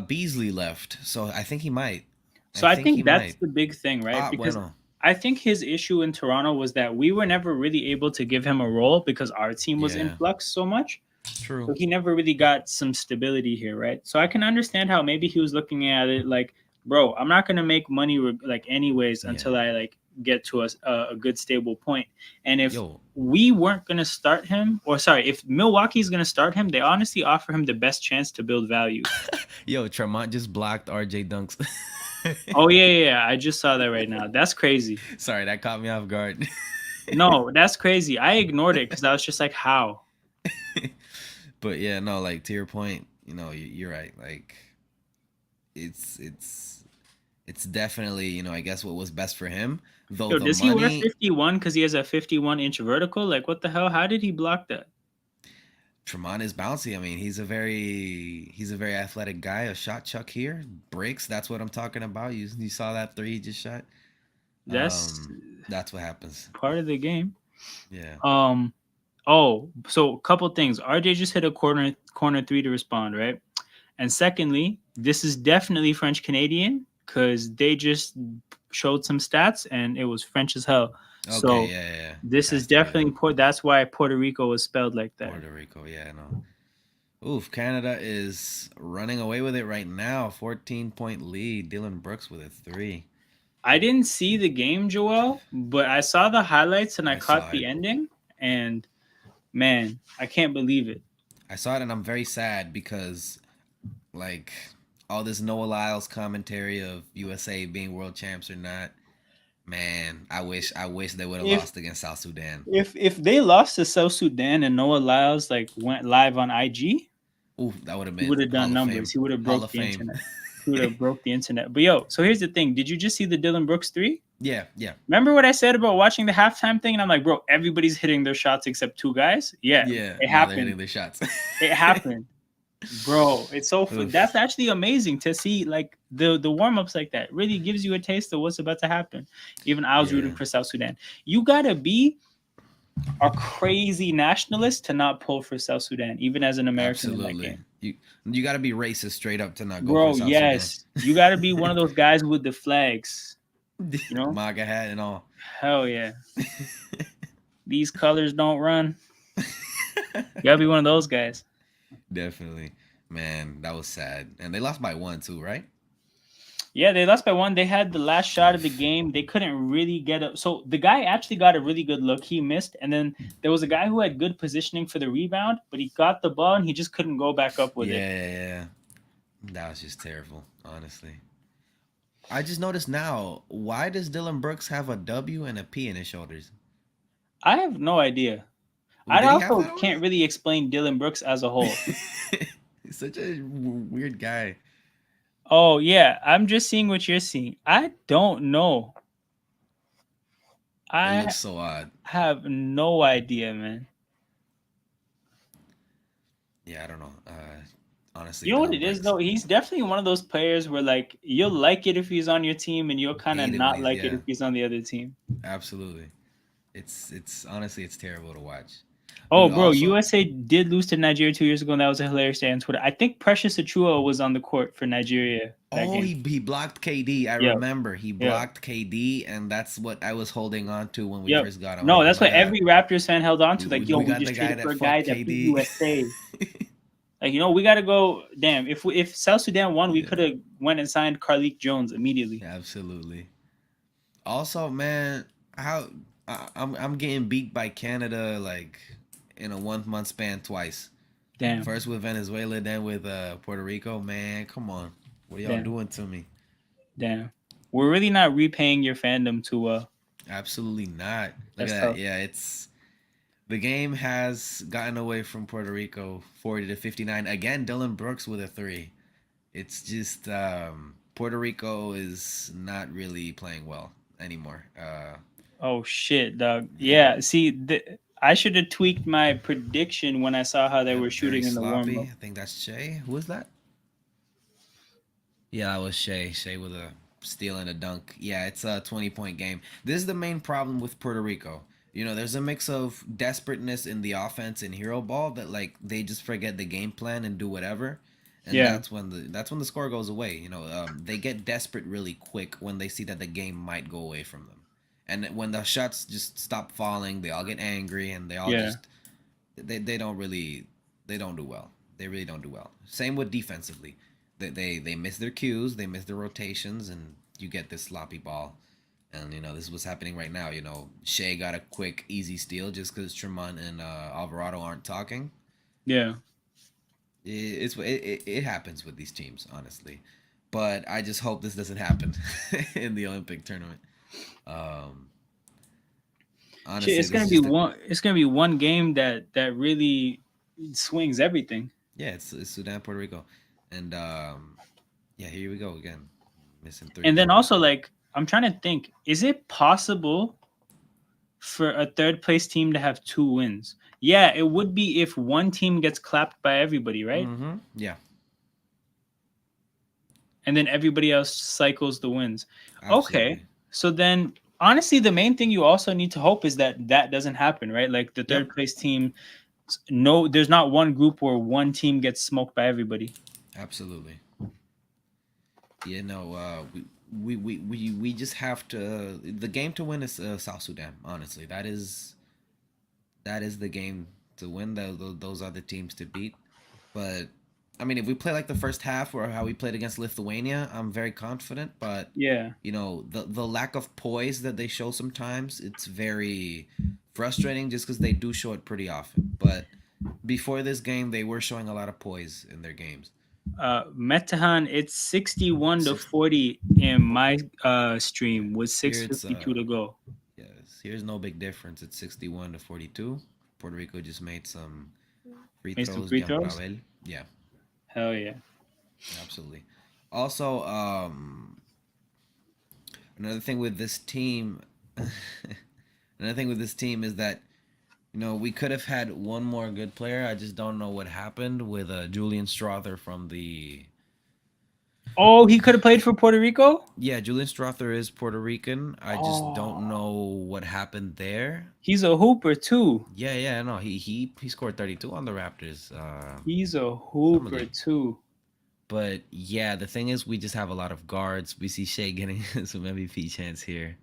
Beasley left, so I think he might. I So I think he think that's might. the big thing, right? Ah, Because bueno. I think his issue in Toronto was that we were never really able to give him a role because our team was in Yeah, flux so much. true. So he never really got some stability here, right? So I can understand how maybe he was looking at it like, bro, I'm not gonna make money like anyways Yeah. until I like get to a good stable point. And if Yo, we weren't gonna start him, or sorry, if Milwaukee's gonna start him, they honestly offer him the best chance to build value. yo, Tremont just blocked RJ Dunks. Oh yeah, yeah, yeah. I just saw that right now. That's crazy. Sorry, that caught me off guard. No, that's crazy. I ignored it because I was just like, how? But yeah, no, like to your point, you know, you're right. Like it's it's it's definitely, you know, I guess what was best for him. Though Yo, the does he wear money, 51 because he has a 51-inch vertical? Like, what the hell? How did he block that? Tremont is bouncy. I mean, he's a very athletic guy. A shot chuck here, breaks. That's what I'm talking about. You saw that three he just shot. That's That's what happens. part of the game. Yeah, Um. Oh, so a couple things. RJ just hit a corner three to respond, right? And secondly, this is definitely French Canadian because they just showed some stats and it was French as hell. okay, So yeah, yeah, yeah. this is Has to be that. definitely That's why Puerto Rico was spelled like that. Puerto Rico, yeah, no. Oof, Canada is running away with it right now. 14-point lead. Dylan Brooks with a three. I didn't see the game, Joel, but I saw the highlights and I I caught saw the it. ending. And man, I can't believe it. I saw it, and I'm very sad because, like, all this Noah Lyles commentary of USA being world champs or not. Man, I wish they would have If lost against South Sudan. if they lost to South Sudan and Noah Lyles like went live on IG, Ooh, that would have he would been have Hall done of numbers. Fame. He would have Hall broke of the Fame. internet. He would have broke the internet. But yo, so here's the thing. Did you just see the Dylan Brooks three? Yeah, yeah, Remember what I said about watching the halftime thing? And I'm like, bro, everybody's hitting their shots except two guys. Yeah, yeah. it Now they're happened. hitting their shots. It happened. Bro, it's so that's Oof. actually amazing to see like the warm-ups like that. Really gives you a taste of what's about to happen. Even I was rooting Yeah, for South Sudan. You gotta be a crazy nationalist to not pull for South Sudan, even as an American in that absolutely. game. You got to be racist straight up to not go for Bro, South Sudan. yes. You gotta be one of those guys with the flags, you know? MAGA hat and all. Hell yeah. These colors don't run. You gotta be one of those guys. Definitely. Man, that was sad. And they lost by one too, right? Yeah, they lost by one. They had the last shot of the Oof. game. They couldn't really get up. So the guy actually got a really good look. He missed, and then there was a guy who had good positioning for the rebound, but he got the ball and he just couldn't go back up with it. Yeah, yeah, yeah. That was just terrible, honestly. I just noticed now, why does Dylan Brooks have a W and a P in his shoulders? I have no idea. I Did he have also that always? can't really explain Dylan Brooks as a whole. He's such a weird guy. Oh yeah, I'm just seeing what you're seeing. I don't know. It I looks so odd. have no idea, man. Yeah, I don't know. Honestly, You know what Dylan it is Brooks. though? He's definitely one of those players where like you'll like it if he's on your team and you'll kind of Hate it when not he's, like it yeah, if he's on the other team. absolutely. It's honestly it's terrible to watch. Oh, Dude, bro, also, USA did lose to Nigeria 2 years ago, and that was a hilarious day on Twitter. I think Precious Achua was on the court for Nigeria that oh, game. he blocked KD. I Yeah, remember he yeah, blocked KD, and that's what I was holding on to when we yep. first got him. I'm No, like, oh that's my what god, every Raptors fan held on to. Like, yo, we we got the just guy traded for that a guy fucked that beat KD. USA. Like, we got to go. Damn, if South Sudan won, we Yeah, could have went and signed Carlik Jones immediately. absolutely. Also, man, how I'm getting beat by Canada like in a 1 month span twice. Damn, First with Venezuela, then with Puerto Rico. Man, come on, what are y'all damn, doing to me? damn. We're really not repaying your fandom too well. Absolutely not. Look That's at that. tough. Yeah, it's The game has gotten away from Puerto Rico 40-59. Again, Dylan Brooks with a three. It's just Puerto Rico is not really playing well anymore. Oh shit, dog. Yeah, Yeah, see, I should have tweaked my prediction when I saw how they yep, were very shooting in the warm sloppy. up. I think that's Shea. Who is that? Yeah, that was Shea. Shea with a steal and a dunk. Yeah, it's a 20-point game. This is the main problem with Puerto Rico. There's a mix of desperateness in the offense and hero ball that like they just forget the game plan and do whatever, and Yeah, that's when the score goes away. They get desperate really quick when they see that the game might go away from them, and when the shots just stop falling, they all get angry and they all yeah, just they don't really they don't do well. They really don't do well. Same with defensively. They miss their cues, they miss their rotations, and you get this sloppy ball. And this is what's happening right now. Shea got a quick, easy steal just because Tremont and Alvarado aren't talking. yeah. It happens with these teams, honestly. But I just hope this doesn't happen in the Olympic tournament. Um, Shit, Honestly, this is just a It's gonna be one game that really swings everything. yeah. It's Sudan, Puerto Rico, and yeah. Here we go again, missing three And then from. also, like, I'm trying to think: is it possible for a third place team to have two wins? Yeah, it would be if one team gets clapped by everybody, right? Mm-hmm. Yeah, And then everybody else cycles the wins. Okay. absolutely. So then honestly the main thing you also need to hope is that that doesn't happen, right? Like the Yep, third place team, no, there's not one group where one team gets smoked by everybody. absolutely. Yeah, no, we just have to. The game to win is South Sudan. Honestly, that is the game to win. Those are the teams to beat. But I mean, if we play like the first half or how we played against Lithuania, I'm very confident. But Yeah. the lack of poise that they show sometimes, it's very frustrating. Just because they do show it pretty often. But before this game, they were showing a lot of poise in their games. Metahan, it's 61 to Six, 40 in my stream with here it's 6:52 to go. yes. Here's no big difference. It's 61-42. Puerto Rico just made some free Made some throws. free throws. Giancarabel. Yeah, Hell yeah. absolutely. Also, another thing with this team, another thing with this team is that we could have had one more good player. I just don't know what happened with Julian Strother from the. Oh, he could have played for Puerto Rico. Yeah, Julian Strother is Puerto Rican. I just don't Oh, know what happened there. he's a hooper too. Yeah, yeah, no, he scored 32 on the Raptors He's a summer hooper league. too. But yeah, the thing is, we just have a lot of guards. We see Shea getting some MVP chance here.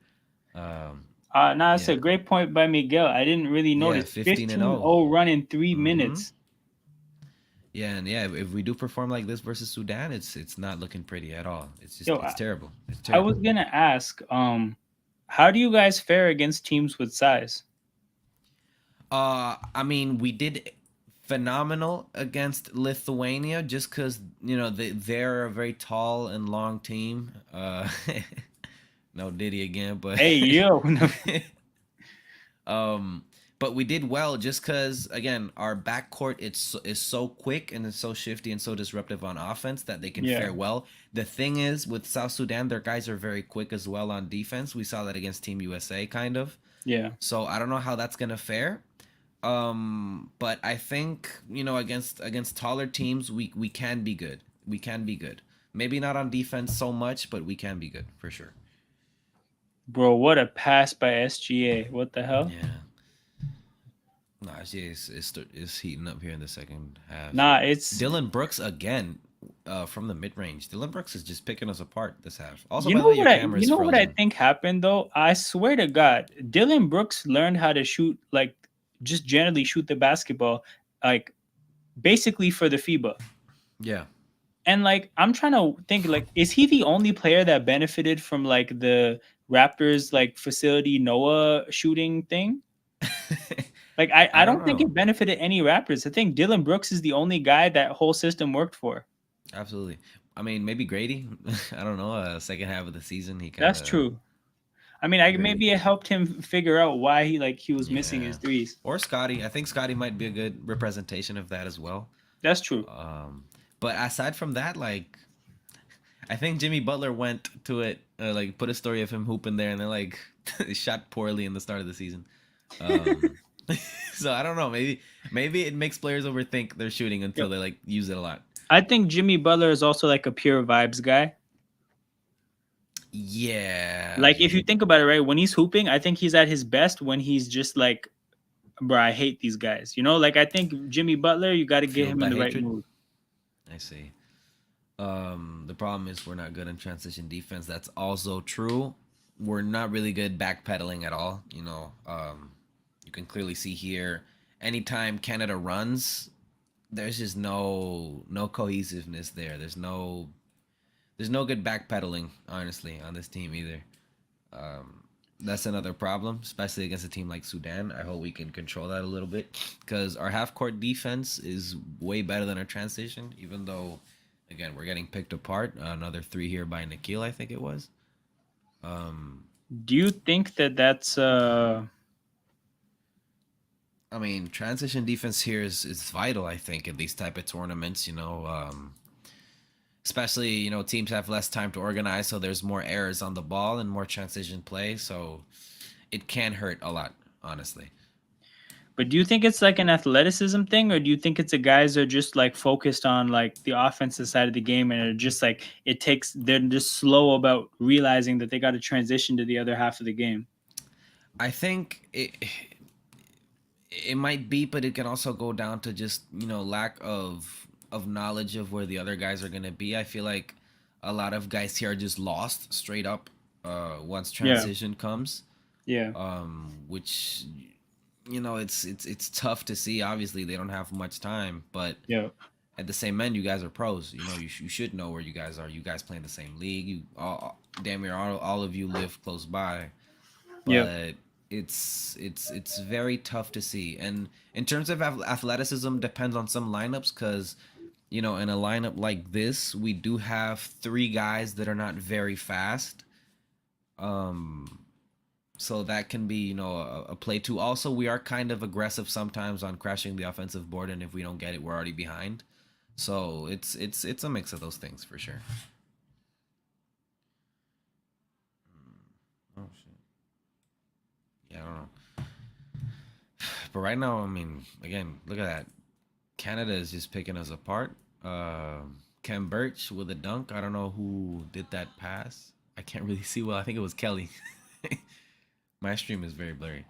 Um, Nah, it's yeah, a great point by Miguel. I didn't really yeah, notice 15 and 0. 15-0 run in three Mm-hmm. minutes. Yeah, and yeah, if we do perform like this versus Sudan, it's not looking pretty at all. Yo, It's terrible. It's I terrible. was gonna ask, how do you guys fare against teams with size? I mean, we did phenomenal against Lithuania just because they're a very tall and long team. No Diddy again, but Hey yo, um, but we did well just because again our backcourt is so quick and it's so shifty and so disruptive on offense that they can yeah, fare well. The thing is with South Sudan, their guys are very quick as well on defense. We saw that against Team USA, kind of. yeah, So I don't know how that's gonna fare. But I think against taller teams we can be good. We can be good. Maybe not on defense so much, but we can be good for sure. bro, what a pass by SGA! What the hell? Yeah. No, it's heating up here in the second half. Nah, it's Dylan Brooks again, from the mid range. Dylan Brooks is just picking us apart this half. Also, you by the know way, what your I camera you is know what I frozen. think happened though. I swear to God, Dylan Brooks learned how to shoot like just generally shoot the basketball, like basically for the FIBA. Yeah. And like I'm trying to think like is he the only player that benefited from like the Raptors like facility Noah shooting thing? Like I I don't don't think know. it benefited any Raptors. I think Dylan Brooks is the only guy that whole system worked for. Absolutely. I mean, maybe Grady. I don't know. Second half of the season, he kind That's of. true. I mean, I Very maybe it efficient. helped him figure out why he was missing his Yeah. threes. Or Scotty. I think Scotty might be a good representation of that as well. That's true. Um, but aside from that, like I think Jimmy Butler went to it, like put a story of him hooping there, and then like shot poorly in the start of the season. Um, so I don't know. Maybe it makes players overthink their shooting until Yep. they like use it a lot. I think Jimmy Butler is also like a pure vibes guy. Yeah, Like if you think about it, right, when he's hooping, I think he's at his best when he's just like, bro, I hate these guys. You know, like I think Jimmy Butler, you got to get fueled him in by the right hatred. mood. I see. The problem is we're not good in transition defense. That's also true. We're not really good backpedaling at all. You can clearly see here. Anytime Canada runs, there's just no cohesiveness there. There's no good backpedaling, honestly, on this team either. Um, that's another problem, especially against a team like Sudan. I hope we can control that a little bit because our half court defense is way better than our transition. Even though, again, we're getting picked apart. Another three here by Nikhil, I think it was. Um, Do you think that that's I mean, transition defense here is vital. I think in these type of tournaments, especially teams have less time to organize, so there's more errors on the ball and more transition play. So it can hurt a lot, honestly. but do you think it's like an athleticism thing, or do you think it's the guys are just like focused on like the offensive side of the game and are just like they're just slow about realizing that they got to transition to the other half of the game? I think it might be, but it can also go down to just lack of knowledge of where the other guys are gonna be. I feel like a lot of guys here are just lost straight up once Yeah, transition comes, yeah, which it's tough to see. Obviously, they don't have much time, but yeah, at the same end, you guys are pros. You should know where you guys are. You guys play in the same league. You damn near all of you live close by, yeah. but it's very tough to see. And in terms of athleticism, depends on some lineups because in a lineup like this, we do have three guys that are not very fast. Um, so that can be a play too. Also, we are kind of aggressive sometimes on crashing the offensive board, and if we don't get it, we're already behind. So it's a mix of those things for sure. Oh shit. Yeah, I don't know. But right now, I mean, again, look at that. Canada is just picking us apart. Ken Birch with a dunk. I don't know who did that pass. I can't really see well. I think it was Kelly. My stream is very blurry.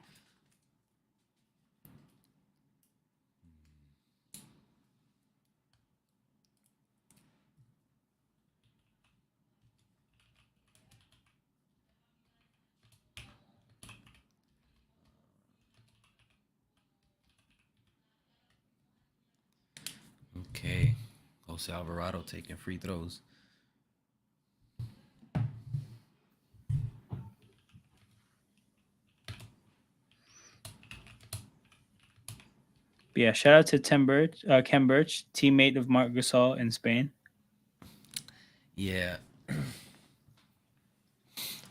Okay. Jose Alvarado taking free throws. But yeah, shout out to Ken Birch, teammate of Marc Gasol in Spain. Yeah.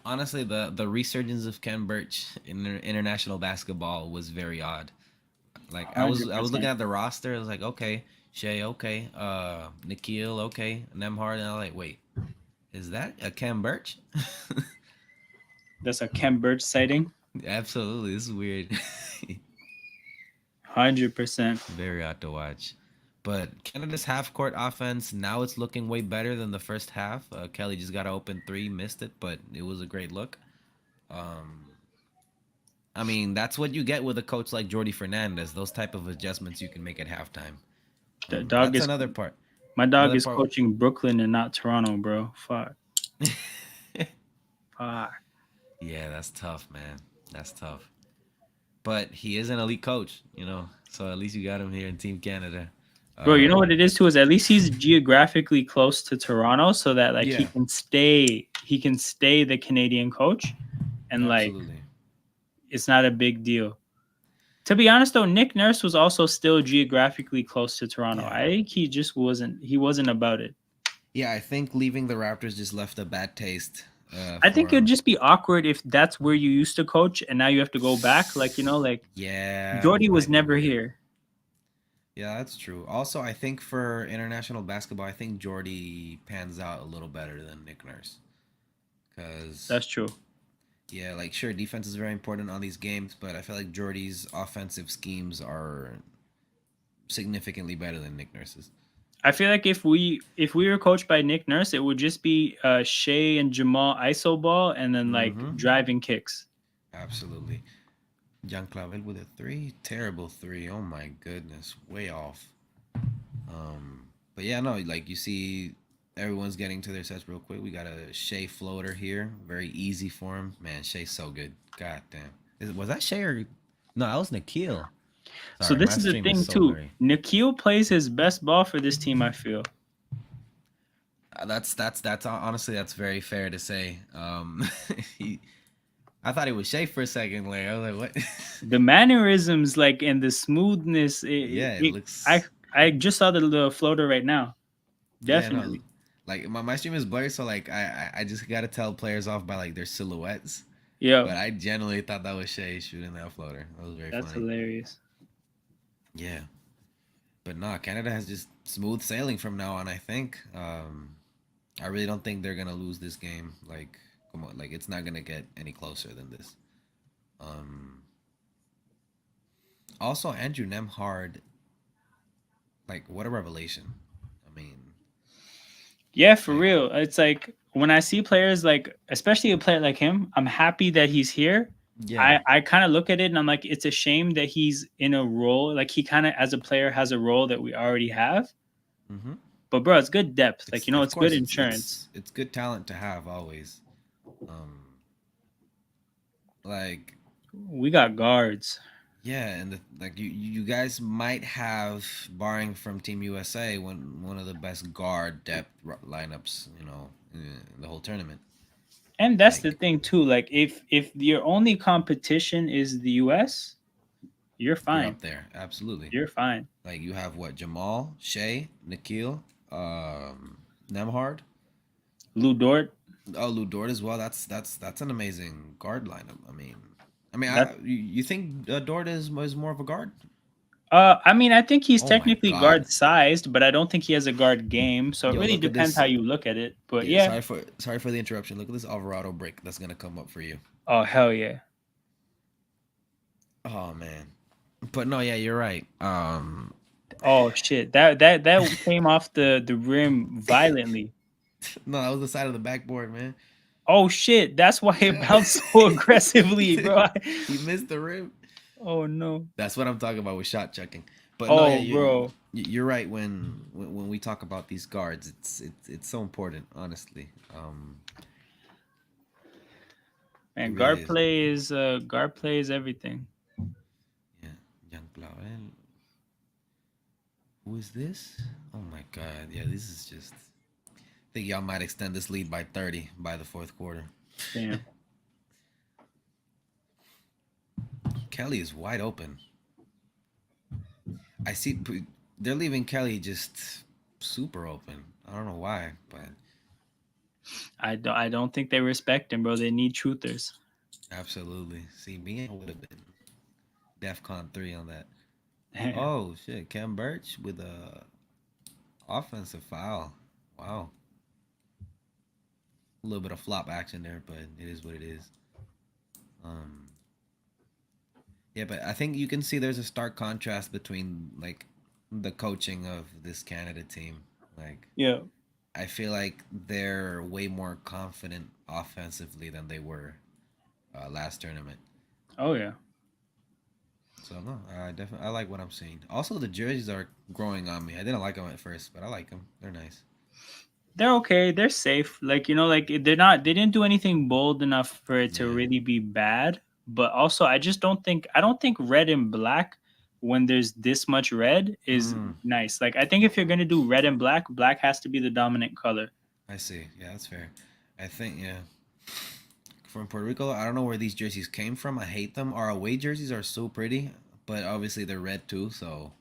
Honestly, the resurgence of Ken Birch in international basketball was very odd. Like I was looking 100%. at the roster. I was like, okay, Shea, okay, Nikhil, okay, Nemhard, and I was like, wait, is that a Ken Birch? That's a Ken Birch sighting. Absolutely, this is weird. 100%. Very odd to watch. But Canada's half court offense now it's looking way better than the first half. Kelly just got an open three, missed it, but it was a great look. Um, I mean, that's what you get with a coach like Jordi Fernandez. Those type of adjustments you can make at halftime. The dog That's is another part. My dog Another is part. coaching Brooklyn and not Toronto, bro. Fuck. Fuck. Yeah, that's tough, man. That's tough. But he is an elite coach. So at least you got him here in Team Canada. Bro, you know what Um, it is too is at least he's geographically close to Toronto so that like yeah, he can stay the Canadian coach and like absolutely. it's not a big deal. To be honest though, Nick Nurse was also still geographically close to Toronto. Yeah. I think he wasn't about it. Yeah, I think leaving the Raptors just left a bad taste I think For it'd just be awkward if that's where you used to coach and now you have to go back. Like, like yeah, Jordy was might be never weird. here. Yeah, that's true. Also, I think for international basketball, I think Jordy pans out a little better than Nick Nurse. Because, That's true. yeah, like, sure, defense is very important on these games, but I feel like Jordy's offensive schemes are significantly better than Nick Nurse's. I feel like if we were coached by Nick Nurse, it would just be Shea and Jamal iso ball and then like Mm-hmm. driving kicks. Absolutely. Jean Clavel with a three. Terrible three. Oh my goodness. Way off. But yeah, no, like you see everyone's getting to their sets real quick. We got a Shea floater here. Very easy for him. Man, Shea's so good. God damn. Was that Shea or no, that was Nikhil. So Sorry, this my is the stream is thing so too. blurry. Nikhil plays his best ball for this team. I feel That's honestly that's very fair to say. He, I thought it was Shea for a second. Like I was like, what? the mannerisms, like and the smoothness. Yeah, it I looks. I just saw the floater right now. Yeah, no, Definitely. like my stream is blurry, so like I just gotta tell players off by like their silhouettes. Yo, But I genuinely thought that was Shay shooting that floater. That was very that's funny. hilarious. Yeah, but no, Canada has just smooth sailing from now on. I think. I really don't think they're gonna lose this game. Like, come on, like it's not gonna get any closer than this. Um, Also, Andrew Nemhard, like what a revelation. I mean, Yeah, for like real. It's like when I see players like, especially a player like him, I'm happy that he's here. yeah. I kind of look at it and I'm like, it's a shame that he's in a role like he kind of as a player has a role that we already have. Mm-hmm. But bro, it's good depth. Like It's of it's good course insurance. it's good talent to have always. Um, like We got guards. yeah, and like you guys might have, barring from Team USA, one of the best guard depth lineups, in the whole tournament. And that's the Like thing too. Like if your only competition is the US, you're you're fine. up there, absolutely. You're fine. Like you have what Jamal, Shea, Nikhil, Nemhard, Lou Dort. oh Lou Dort as well. That's an amazing guard lineup. That You think Dort is more of a guard? I mean, I think he's Oh my technically God. guard sized, but I don't think he has a guard game. So it Yo, really look at depends how this. you look at it. But Yeah, yeah. sorry for the interruption. Look at this Alvarado break that's gonna come up for you. Oh hell yeah. Oh man. But no, yeah, you're right. Oh shit. That came off the rim violently. No, that was the side of the backboard, man. Oh shit. That's why it Yeah. bounced so aggressively, bro. He missed the rim. Oh no. That's what I'm talking about with shot checking. But no, yeah, Oh bro. you're right when we talk about these guards, it's so important, honestly. It Man, really is. guard play is everything. Yeah, Young Clavel. Who is this? Oh my God. Yeah, this is just. I think y'all might extend this lead by 30 by the fourth quarter. Damn. Kelly is wide open. I see they're leaving Kelly just super open. I don't know why, but I don't think they respect him, bro. They need truthers. absolutely. See, me would have been DEFCON 3 on that. Oh shit, Cam Birch with a offensive foul. Wow. A little bit of flop action there, but it is what it is. Um yeah, but I think you can see there's a stark contrast between like the coaching of this Canada team. Like Yeah. I feel like they're way more confident offensively than they were last tournament. Oh yeah. So no, I definitely I like what I'm seeing. Also, the jerseys are growing on me. I didn't like them at first, but I like them. They're nice. They're okay. They're safe. Like like they didn't do anything bold enough for it to Yeah. really be bad. But also, I don't think red and black when there's this much red is Mm, nice. Like I think if you're gonna do red and black, black has to be the dominant color. I see. Yeah, that's fair. I think yeah. From Puerto Rico, I don't know where these jerseys came from. I hate them. Our away jerseys are so pretty, but obviously they're red too. So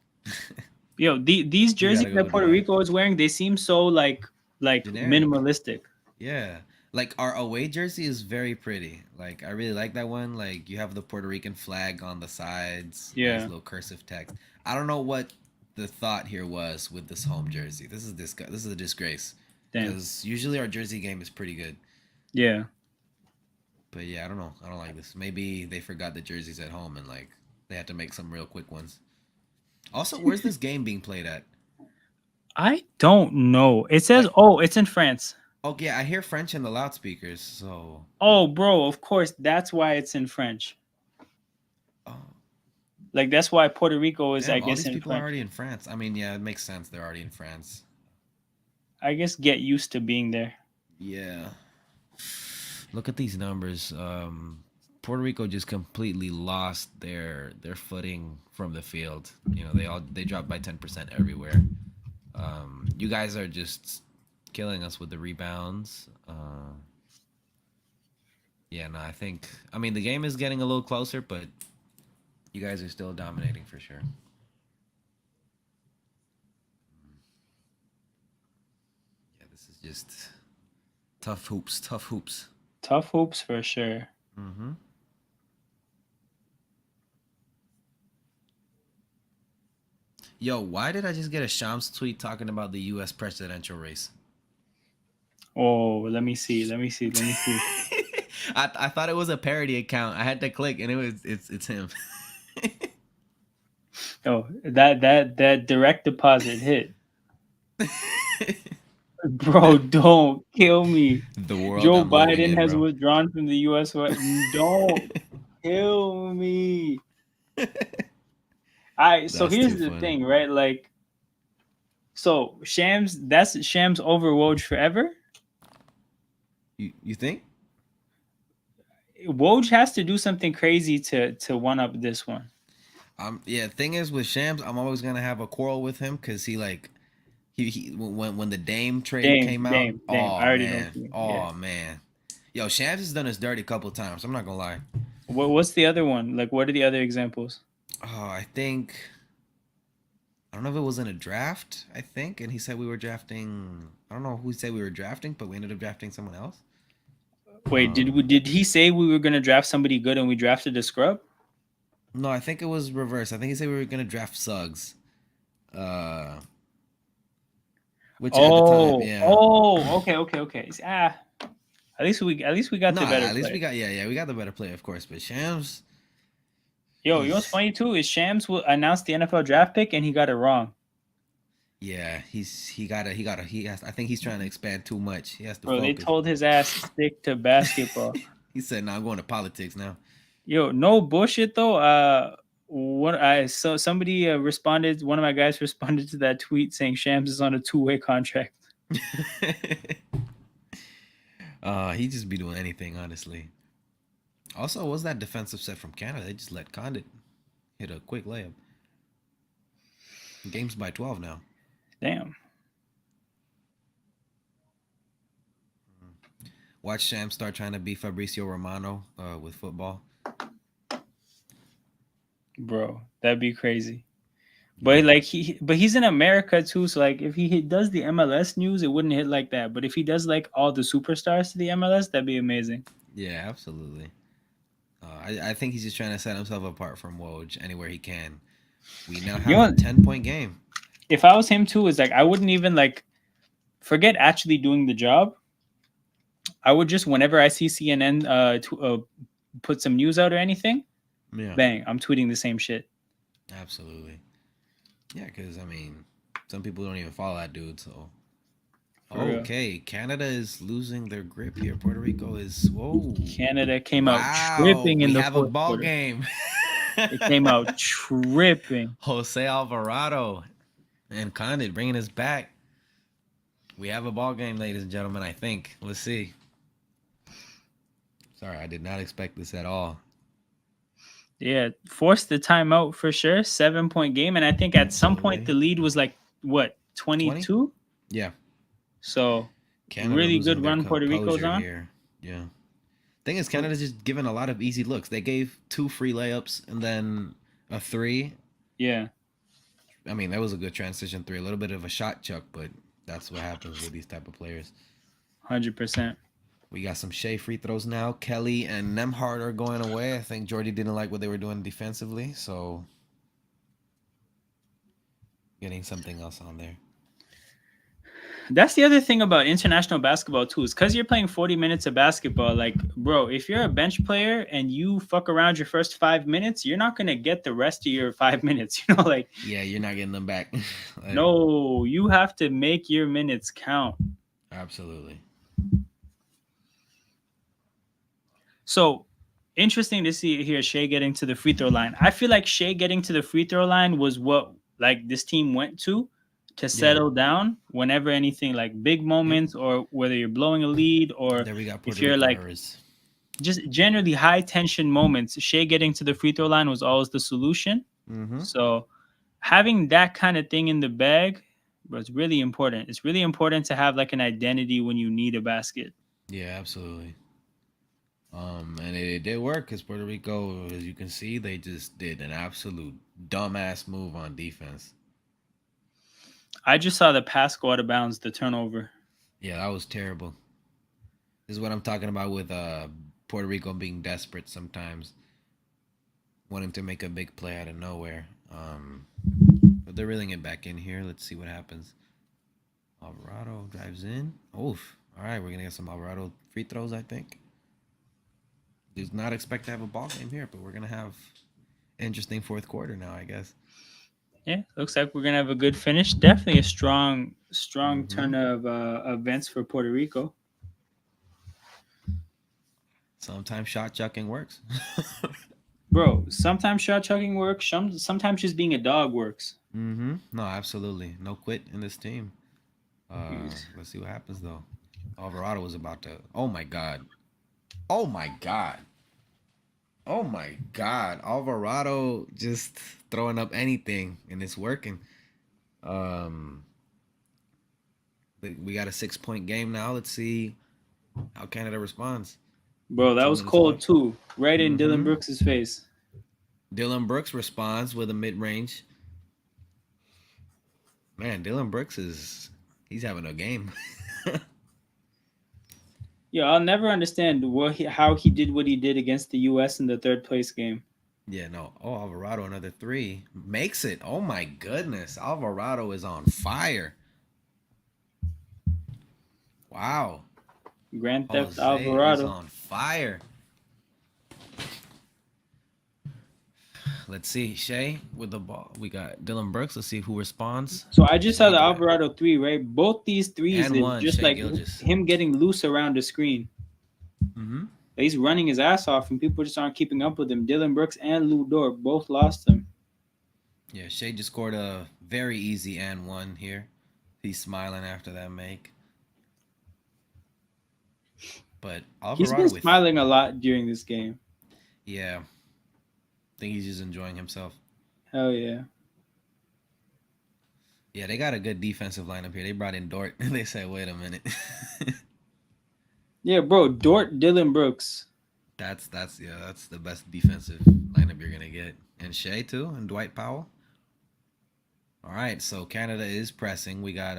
These you jerseys gotta go that with the Puerto black. Rico is wearing, they seem so like Generic. minimalistic. Yeah. Like our away jersey is very pretty. Like I really like that one. Like you have the Puerto Rican flag on the sides, nice Yeah. little cursive text. I don't know what the thought here was with this home jersey. This is a disgrace. Damn. Because usually our jersey game is pretty good. Yeah. But yeah, I don't know. I don't like this. Maybe they forgot the jerseys at home and like they had to make some real quick ones. Also, where's this game being played at? I don't know. It says, Like, oh, it's in France. oh yeah, I hear French in the loudspeakers. So, Oh, bro, of course, that's why it's in French. oh Like that's why Puerto Rico is, I damn, all guess, these in people are French. already in France. I mean, yeah, it makes sense. They're already in France. I guess get used to being there. Yeah. Look at these numbers. Puerto Rico just completely lost their footing from the field. You know, they dropped by 10% everywhere. You guys are just killing us with the rebounds. Yeah, no, I mean the game is getting a little closer, but you guys are still dominating for sure. Yeah, this is just tough hoops, tough hoops. Tough hoops for sure. Mm-hmm. Yo, why did I just get a Shams tweet talking about the U.S. presidential race? Oh, let me see. Let me see. Let me see. I thought it was a parody account. I had to click, and it's him. Oh, that direct deposit hit. Bro, don't kill me. The world, Joe I'm living Biden in, has bro. withdrawn from the U.S. Don't kill me. So That's here's too the funny. thing, right? Like, so that's Shams over Woj forever. You think? Woj has to do something crazy to one up this one. Yeah. Thing is with Shams, I'm always gonna have a quarrel with him because he like he when the Dame trade Dame, came out. Dame, Dame. I Oh already know. man, Yeah. oh man. Yo, Shams has done us dirty a couple times. I'm not gonna lie. What's the other one? Like, what are the other examples? Oh, I don't know if it was in a draft. I think, and he said we were drafting. I don't know who said we were drafting, but we ended up drafting someone else. Wait, did he say we were gonna draft somebody good and we drafted a scrub? No, I think it was reverse. I think he said we were gonna draft Suggs. Uh, which at the time, yeah. Okay, okay, okay. At least we got No, the better at least we player. got we got the better player, of course. But Shams, Yo, you know what's he's funny too is Shams will announce the NFL draft pick and he got it wrong, yeah, he has. I think he's trying to expand too much. He has to bro. They focus. told his ass stick to basketball. He said, "No, I'm going to politics now." Yo, no bullshit though. What I so somebody responded. One of my guys responded to that tweet saying Shams is on a two-way contract. He just be doing anything, honestly. Also, what was that defensive set from Canada? They just let Condit hit a quick layup. Game's by 12 now. Damn, Watch Sham start trying to be Fabricio Romano with football. bro, that'd be crazy. Yeah. But like he's in America too, so like if he does the MLS news, it wouldn't hit like that. But if he does like all the superstars to the MLS, that'd be amazing. Yeah, absolutely. I think he's just trying to set himself apart from Woj anywhere he can. We now You have a know, 10-point game. if I was him too, is like I wouldn't even like forget actually doing the job. I would just whenever I see CNN put some news out or anything, Yeah, bang, I'm tweeting the same shit. absolutely. Yeah, because, I mean, some people don't even follow that dude, so. For real. Okay, Canada is losing their grip here. Puerto Rico is. Whoa. Canada came out Wow, tripping in we the have a fourth ball quarter. game. It came out tripping. Jose Alvarado and Condit bringing us back. We have a ball game, ladies and gentlemen, I think. Let's see. Sorry, I did not expect this at all. Yeah, forced the timeout for sure. 7 point game, and I think at some point Absolutely. the lead was like what 20? 22. Yeah. So Canada really losing good their run Puerto Rico's composure on. here. Yeah. Thing is, Canada's just given a lot of easy looks. They gave 2 free layups and then a 3. Yeah, I mean, that was a good transition 3. A little bit of a shot chuck, but that's what happens with these type of players. 100%. We got some Shea free throws now. Kelly and Nemhard are going away. I think Jordy didn't like what they were doing defensively, so getting something else on there. That's the other thing about international basketball too, is because you're playing 40 minutes of basketball. Like, bro, if you're a bench player and you fuck around your first 5 minutes, you're not gonna get the rest of your 5 minutes. Like, Yeah, you're not getting them back. Like, no, you have to make your minutes count. absolutely. So interesting to see here Shea getting to the free throw line. I feel like Shea getting to the free throw line was what like this team went to Yeah. settle down whenever anything like big Yep. moments, or whether you're blowing a lead, or There we got if Puerto you're Rico like errors. just generally high tension moments. Shea getting to the free throw line was always the solution. Mm-hmm. So having that kind of thing in the bag was really important. It's really important to have like an identity when you need a basket. Yeah, absolutely. And it did work because Puerto Rico, as you can see, they just did an absolute dumbass move on defense. I just saw the pass go out of bounds, the turnover. Yeah, that was terrible. This is what I'm talking about with Puerto Rico being desperate sometimes, wanting to make a big play out of nowhere. But they're reeling it back in here. Let's see what happens. Alvarado drives in. Oof. All right, we're gonna get some Alvarado free throws. I think. Did not expect to have a ball game here, but we're gonna have interesting fourth quarter now, I guess. Yeah, looks like we're gonna have a good finish. Definitely a strong Mm-hmm. turn of events for Puerto Rico, Sometimes shot chucking works. bro. Sometimes shot chucking works. Sometimes just being a dog works. Mm-hmm. No, absolutely. No quit in this team. Jeez. Let's see what happens though. Alvarado was about to. Oh my god. Oh my god. Oh my god. Alvarado just throwing up anything and it's working. Um, we got a 6 point game now. Let's see how Canada responds. Bro, that Two was minutes cold left. too. Right in Dylan Mm-hmm. Brooks's face. Dylan Brooks responds with a mid range. Man, Dylan Brooks is he's having a game. Yeah, I'll never understand how he did what he did against the U.S. in the third place game. Yeah, no. Oh, Alvarado, another three. Makes it. Oh my goodness. Alvarado is on fire. Wow. Grand Theft Jose is Alvarado. on fire. Let's see. Shea with the ball. We got Dylan Brooks. Let's see who responds. So I just saw Shea the got Alvarado three, right? Both these threes and is one. just Shea like Gilgis. him getting loose around the screen. Mm-hmm. He's running his ass off, and people just aren't keeping up with him. Dylan Brooks and Lou Dort both lost him. Yeah, Shea just scored a very easy and one here. He's smiling after that make. But He's been Alvarado with smiling a lot during this game. yeah, I think he's just enjoying himself. Hell yeah. Yeah, they got a good defensive lineup here. They brought in Dort. They said, wait a minute. Yeah, bro. Dort, Dylan Brooks. That's the best defensive lineup you're gonna get. And Shea too, and Dwight Powell. All right, so Canada is pressing. We got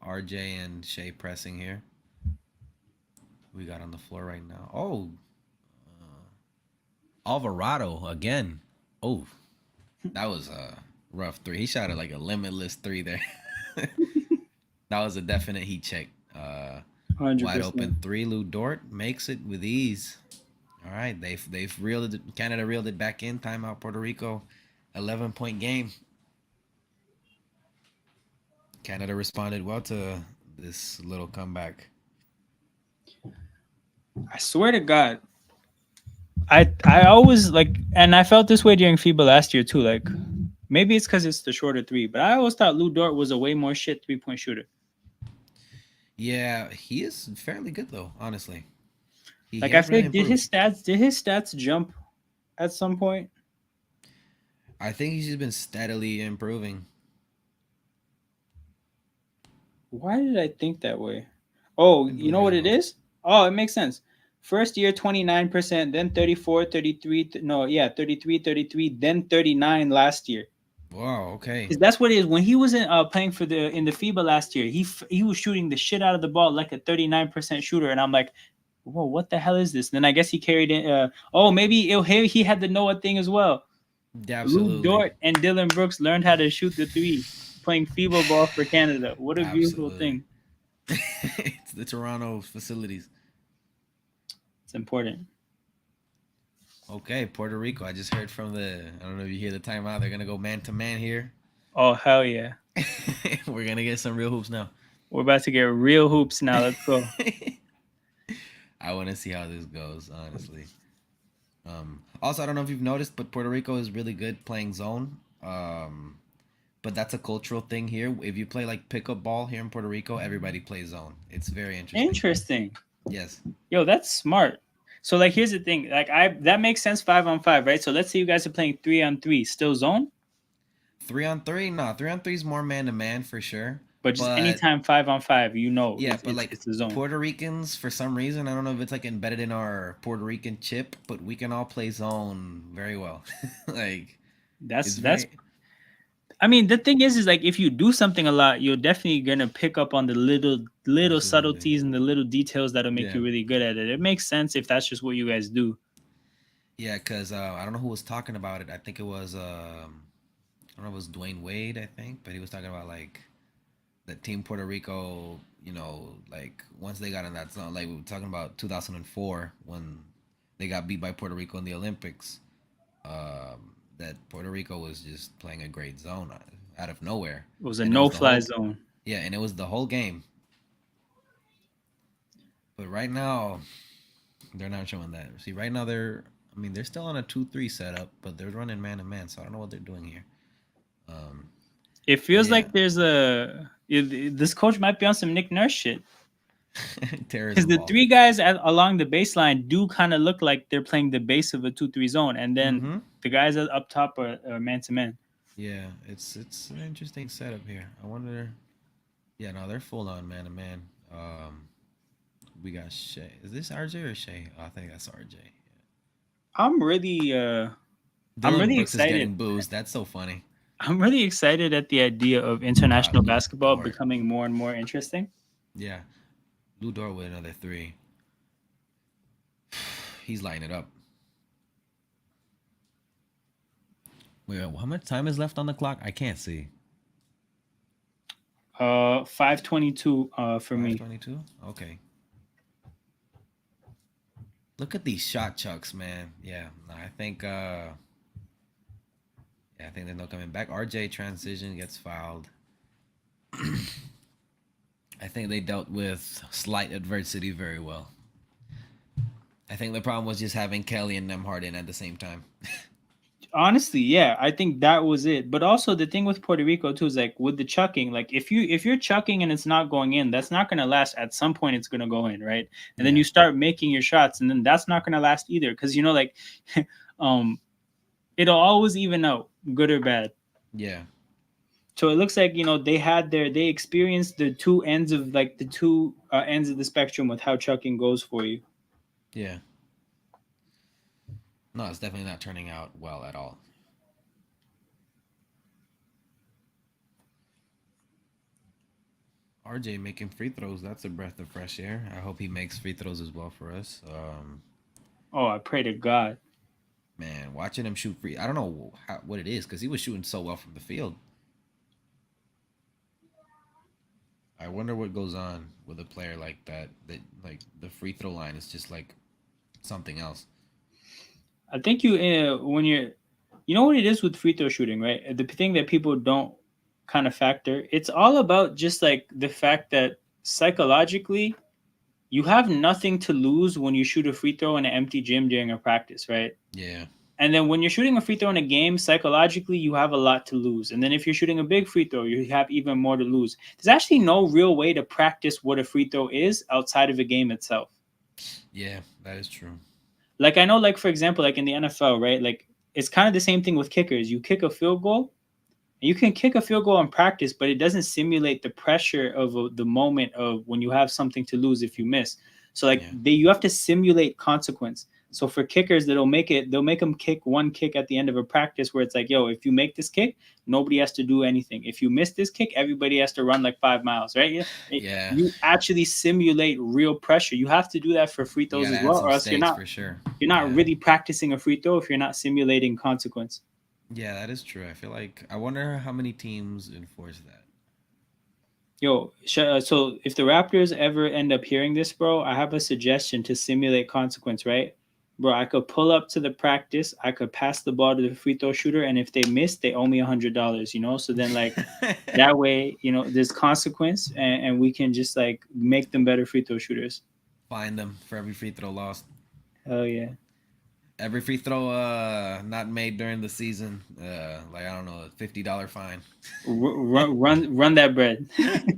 RJ and Shea pressing here. We got on the floor right now. Oh, Alvarado again. Oh, that was a rough three. He shot it like a limitless three there. That was a definite heat check. 100%. Wide open three. Lou Dort makes it with ease. All right, they've reeled it. Canada reeled it back in. Timeout. Puerto Rico, 11 point game. Canada responded well to this little comeback. I swear to God. I always like, and I felt this way during FIBA last year too. Like, maybe it's because it's the shorter three, but I always thought Lou Dort was a way more shit 3 point shooter. Yeah, he is fairly good though. Honestly, he Like, I has feel really like improved. did his stats jump at some point? I think he's just been steadily improving. Why did I think that way? Oh, you know what Improving a it lot. is? Oh, it makes sense. First year 29%, then 34, 33. No, yeah, 33, 33, then 39 last year. Wow. Okay. 'Cause that's what it is. When he was playing for the in the FIBA last year, he was shooting the shit out of the ball like a 39% shooter, and I'm like, whoa, what the hell is this? Then I guess he carried in. Oh, maybe he had the Noah thing as well. Yeah, Lou absolutely. Dort and Dylan Brooks learned how to shoot the three, playing FIBA ball for Canada. What a beautiful Absolutely. thing. It's the Toronto facilities. It's important. Okay, Puerto Rico. I just heard from I don't know if you hear the timeout. They're gonna go man to man here. Oh hell yeah, We're gonna get some real hoops now. we're about to get real hoops now. Let's go. I want to see how this goes, honestly. Also, I don't know if you've noticed, but Puerto Rico is really good playing zone. But that's a cultural thing here. If you play like pickup ball here in Puerto Rico, everybody plays zone. It's very interesting. Interesting. Yes. Yo, that's smart. So like, here's the thing. Like, that makes sense 5-on-5, right? So let's say you guys are playing 3-on-3, still zone, 3 on 3? No, 3 on 3 is more man to man for sure. but just But anytime 5-on-5, yeah, but like it's a zone. Puerto Ricans, for some reason, I don't know if it's like embedded in our Puerto Rican chip, but we can all play zone very well. Like it's That's. very I mean, the thing is like if you do something a lot, you're definitely gonna pick up on the little absolutely. subtleties and the little details that'll make Yeah. you really good at it. It makes sense if that's just what you guys do. Yeah, because I don't know who was talking about it. I think it was I don't know if it was Dwayne Wade, I think, but he was talking about like the team Puerto Rico, like once they got in that zone, like we were talking about 2004 when they got beat by Puerto Rico in the Olympics. That Puerto Rico was just playing a great zone out of nowhere, It was a and it was no the fly whole zone. yeah, and it was the whole game. But right now, they're not showing that. See, right now I mean, they're still on a 2-3 setup, but they're running man to man, so I don't know what they're doing here. Um, It but feels yeah, like this coach might be on some Nick Nurse shit. Because terrorism the ball. three guys along the baseline do kind of look like they're playing the base of a 2-3 zone, and then Mm-hmm. the guys up top are man to man. Yeah, it's an interesting setup here. I wonder. Yeah, no, they're full on man to man. We got Shay. Is this RJ or Shay? Oh, I think that's RJ. I'm really I'm Dylan really Brooks is excited. getting boozed. That's so funny. I'm really excited at the idea of international Lou basketball Dort. becoming more and more interesting. Yeah, Lou Dort with another three. He's lighting it up. Wait, how much time is left on the clock? I can't see. 5:22 for Five me. twenty-two. Okay. Look at these shot chucks, man. Yeah, no, I think. Yeah, I think they're not coming back. RJ transition gets fouled. I think they dealt with slight adversity very well. I think the problem was just having Kelly and Nemhard in at the same time. Honestly, yeah, I think that was it. But also the thing with Puerto Rico too is like with the chucking, like if you're chucking and it's not going in, that's not gonna last. At some point, it's gonna go in, right? And then Yeah, you start making your shots, and then that's not gonna last either, because like, um, it'll always even out, good or bad. yeah, So it looks like they experienced the two ends of like the two ends of the spectrum with how chucking goes for you. yeah. No, it's definitely not turning out well at all. RJ making free throws. That's a breath of fresh air. I hope he makes free throws as well for us. Oh, I pray to God. Man, watching him shoot free. I don't know what it is because he was shooting so well from the field. I wonder what goes on with a player like that. That like the free throw line is just like something else. I think when you know what it is with free throw shooting, right? The thing that people don't kind of factor, it's all about just like the fact that psychologically you have nothing to lose when you shoot a free throw in an empty gym during a practice, right? Yeah, And then when you're shooting a free throw in a game, psychologically you have a lot to lose. And then if you're shooting a big free throw, you have even more to lose. There's actually no real way to practice what a free throw is outside of a game itself. yeah, that is true. Like I know, like for example, like in the NFL, right? Like it's kind of the same thing with kickers. You kick a field goal, and you can kick a field goal in practice, but it doesn't simulate the pressure of the moment of when you have something to lose if you miss. So like Yeah, you have to simulate consequence. So for kickers, they'll make them kick one kick at the end of a practice where it's like, yo, if you make this kick, nobody has to do anything. If you miss this kick, everybody has to run like 5 miles, right? Yeah. You actually simulate real pressure. You have to do that for free You throws gotta as add well, some or else stakes for sure. you're not Yeah. really practicing a free throw if you're not simulating consequence. Yeah, that is true. I feel like I wonder how many teams enforce that. Yo, so if the Raptors ever end up hearing this, bro, I have a suggestion to simulate consequence, right? Bro, I could pull up to the practice, I could pass the ball to the free throw shooter, and if they miss, they owe me $100, you know? So then, like, that way, there's consequence, and we can just, like, make them better free throw shooters. Fine them for every free throw lost. Hell yeah. Every free throw not made during the season, like I don't know, $50 fine. Run that bread. we're,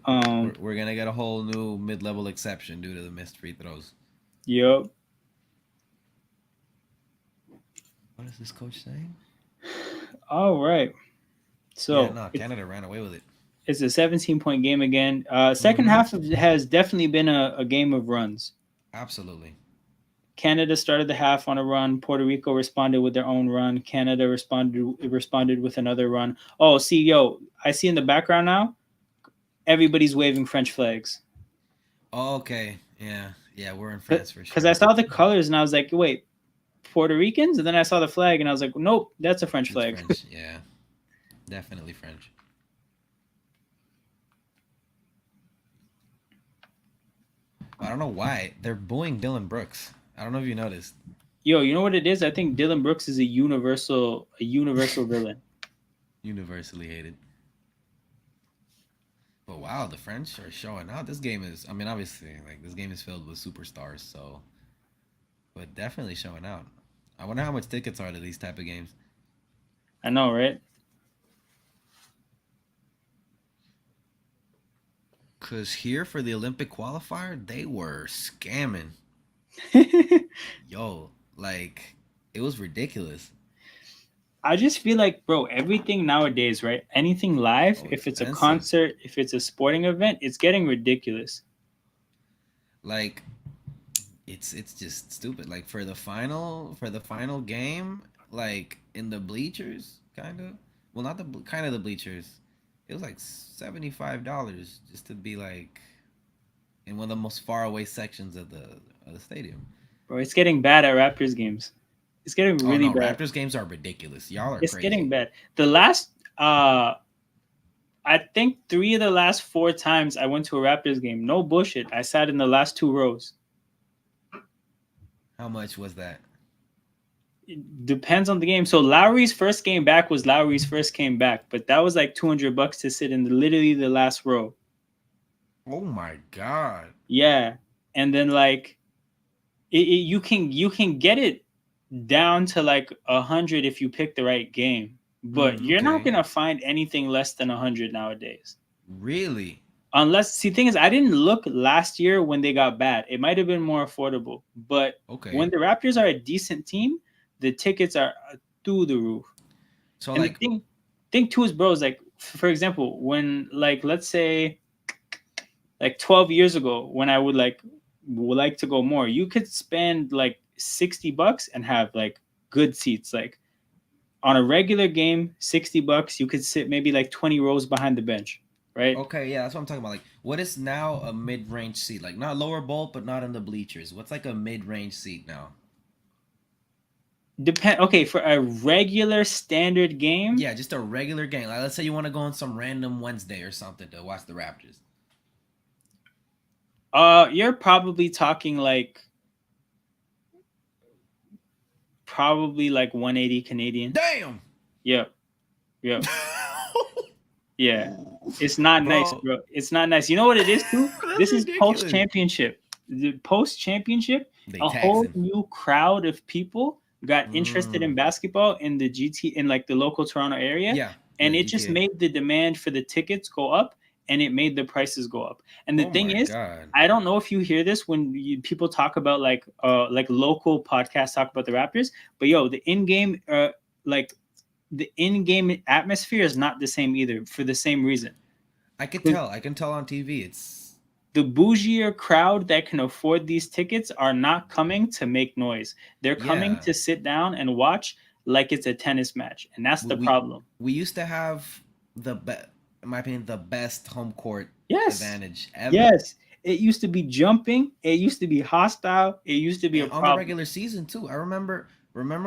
um, we're gonna get a whole new mid-level exception due to the missed free throws. yup. What is this coach saying? All right. Yeah, So no, Canada ran away with it. it's a 17-point game again. Second Mm-hmm. half has definitely been a game of runs. Absolutely. Canada started the half on a run. Puerto Rico responded with their own run. Canada responded with another run. Oh, see, yo, I see in the background now, everybody's waving French flags. Oh, okay. Yeah. Yeah, we're in France for Because I sure. saw the colors and I was like, wait, Puerto Ricans? And then I saw the flag and I was like, nope, that's a French It's flag. French. Yeah. Definitely French. I don't know why. They're booing Dylan Brooks. I don't know if you noticed. Yo, you know what it is? I think Dylan Brooks is a universal villain. Universally hated. But wow, the French are showing out. This game is, I mean, obviously, like, this game is filled with superstars, so, but definitely showing out. I wonder how much tickets are to these type of games. I know, right? Because here for the Olympic qualifier, they were scamming. Yo, like, it was ridiculous. I just feel like, bro, everything nowadays, right? Anything live, So if it's a expensive. concert, if it's a sporting event, it's getting ridiculous. Like, it's just stupid. Like for the final game, like in the bleachers, kind of. Well, not the kind of the bleachers. It was like $75 just to be like in one of the most far away sections of the stadium. Bro, it's getting bad at Raptors games. It's getting Oh really no, bad. Raptors games are ridiculous. Y'all are It's getting crazy. bad. The last I think 3 of the last 4 times I went to a Raptors game, no bullshit, I sat in the last 2 rows. How much was that? It depends on the game. So Lowry's first game back was Lowry's first game back, but that was like $200 to sit in literally the last row. Oh my god. Yeah, and then like you can get it down to like 100 if you pick the right game, but you're not Okay. gonna find anything less than 100 nowadays. Really? Unless, see, thing is, I didn't look last year when they got bad. It might have been more affordable, but when Okay. the Raptors are a decent team, the tickets are through the roof. So And the like, thing too is, bro, is like, for example, when like let's say like 12 years ago, when I would like to go more, you could spend like $60 and have like good seats. Like on a regular game, $60, you could sit maybe like 20 rows behind the bench, right? okay, yeah, that's what I'm talking about. Like, what is now a mid-range seat? Like, not lower bowl, but not in the bleachers. What's like a mid-range seat now? Depend. Okay, for a regular standard game, Yeah, just a regular game. Like, let's say you want to go on some random Wednesday or something to watch the Raptors. you're probably talking like probably like 180 Canadian. Damn. Yep, yep, yeah. It's not nice, Bro, bro. It's not nice. You know what it is too? that's This is post ridiculous. championship. The post championship, They a whole taxing. new crowd of people got interested in Mm. basketball in the GT in like the local Toronto area, Yeah, yeah, and it just GTA. made the demand for the tickets go up, and it made the prices go up. And the Oh thing my is, god. I don't know if you hear this when people talk about like local podcasts talk about the Raptors, but yo, the in-game like the in-game atmosphere is not the same either for the same reason. I could tell. I can tell on TV. It's the bougier crowd that can afford these tickets are not coming to make noise. They're coming Yeah, to sit down and watch like it's a tennis match, and that's we the we, problem. we used to have in my opinion, the best home court Yes, advantage ever. yes. It used to be jumping. It used to be hostile. It used to be a And on the problem. regular season too. I remember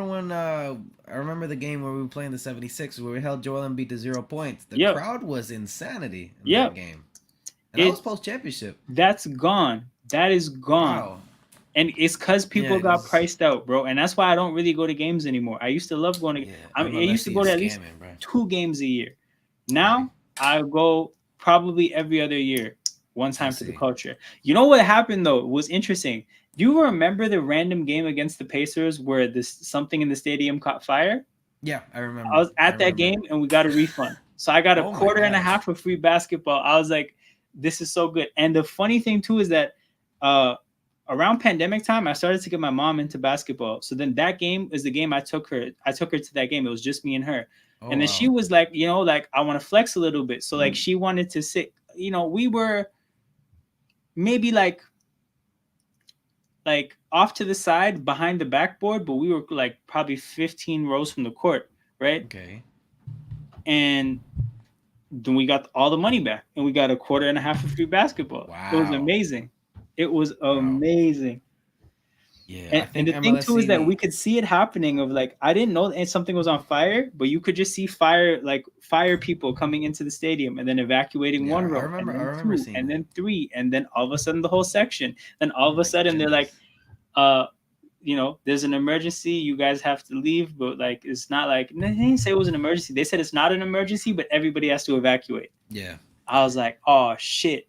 when I remember the game where we were playing the 76ers where we held Joel Embiid to 0 points. The Yep, crowd was insanity in that yep. game. And that was It post championship. That's gone. That is gone. Wow. And it's because Yeah, people got because priced out, bro. And that's why I don't really go to games anymore. I used to love going to. yeah, I mean, I used to MLSC go is to at least scamming, bro. 2 games a year. Right. Now I go probably every other year, one I time for the see. culture. You know what happened though was interesting. Do you remember the random game against the Pacers where this something in the stadium caught fire? Yeah, I I remember. was I at that remember. game and we got a refund. So I got a Oh my quarter and a gosh. half of free basketball. I was like, this is so good. And the funny thing too is that uh around pandemic time, I started to get my mom into basketball. So then that game is the game I took her. I took her to that game. It was just me and her. Oh And then she wow. was like, like I want to flex a little bit. So like she wanted to sit, we were maybe like off to the side behind the backboard, but we were like probably 15 rows from the court, right? Okay. And then we got all the money back and we got a quarter and a half of free basketball. It was Wow. amazing. It was Wow. amazing. Yeah, I And think the thing too is MLSC that we need. could see it happening of like I didn't know that something was on fire, but you could just see fire people coming into the stadium and then evacuating Yeah, one I row remember. and I then remember two seeing and that. then three and then all of a sudden the whole section. Then all Oh of a my sudden they're like, goodness. uh, there's an emergency, you guys have to leave, but like it's not like they didn't say it was an emergency. They said it's not an emergency, but everybody has to evacuate. Yeah. I was like, oh shit.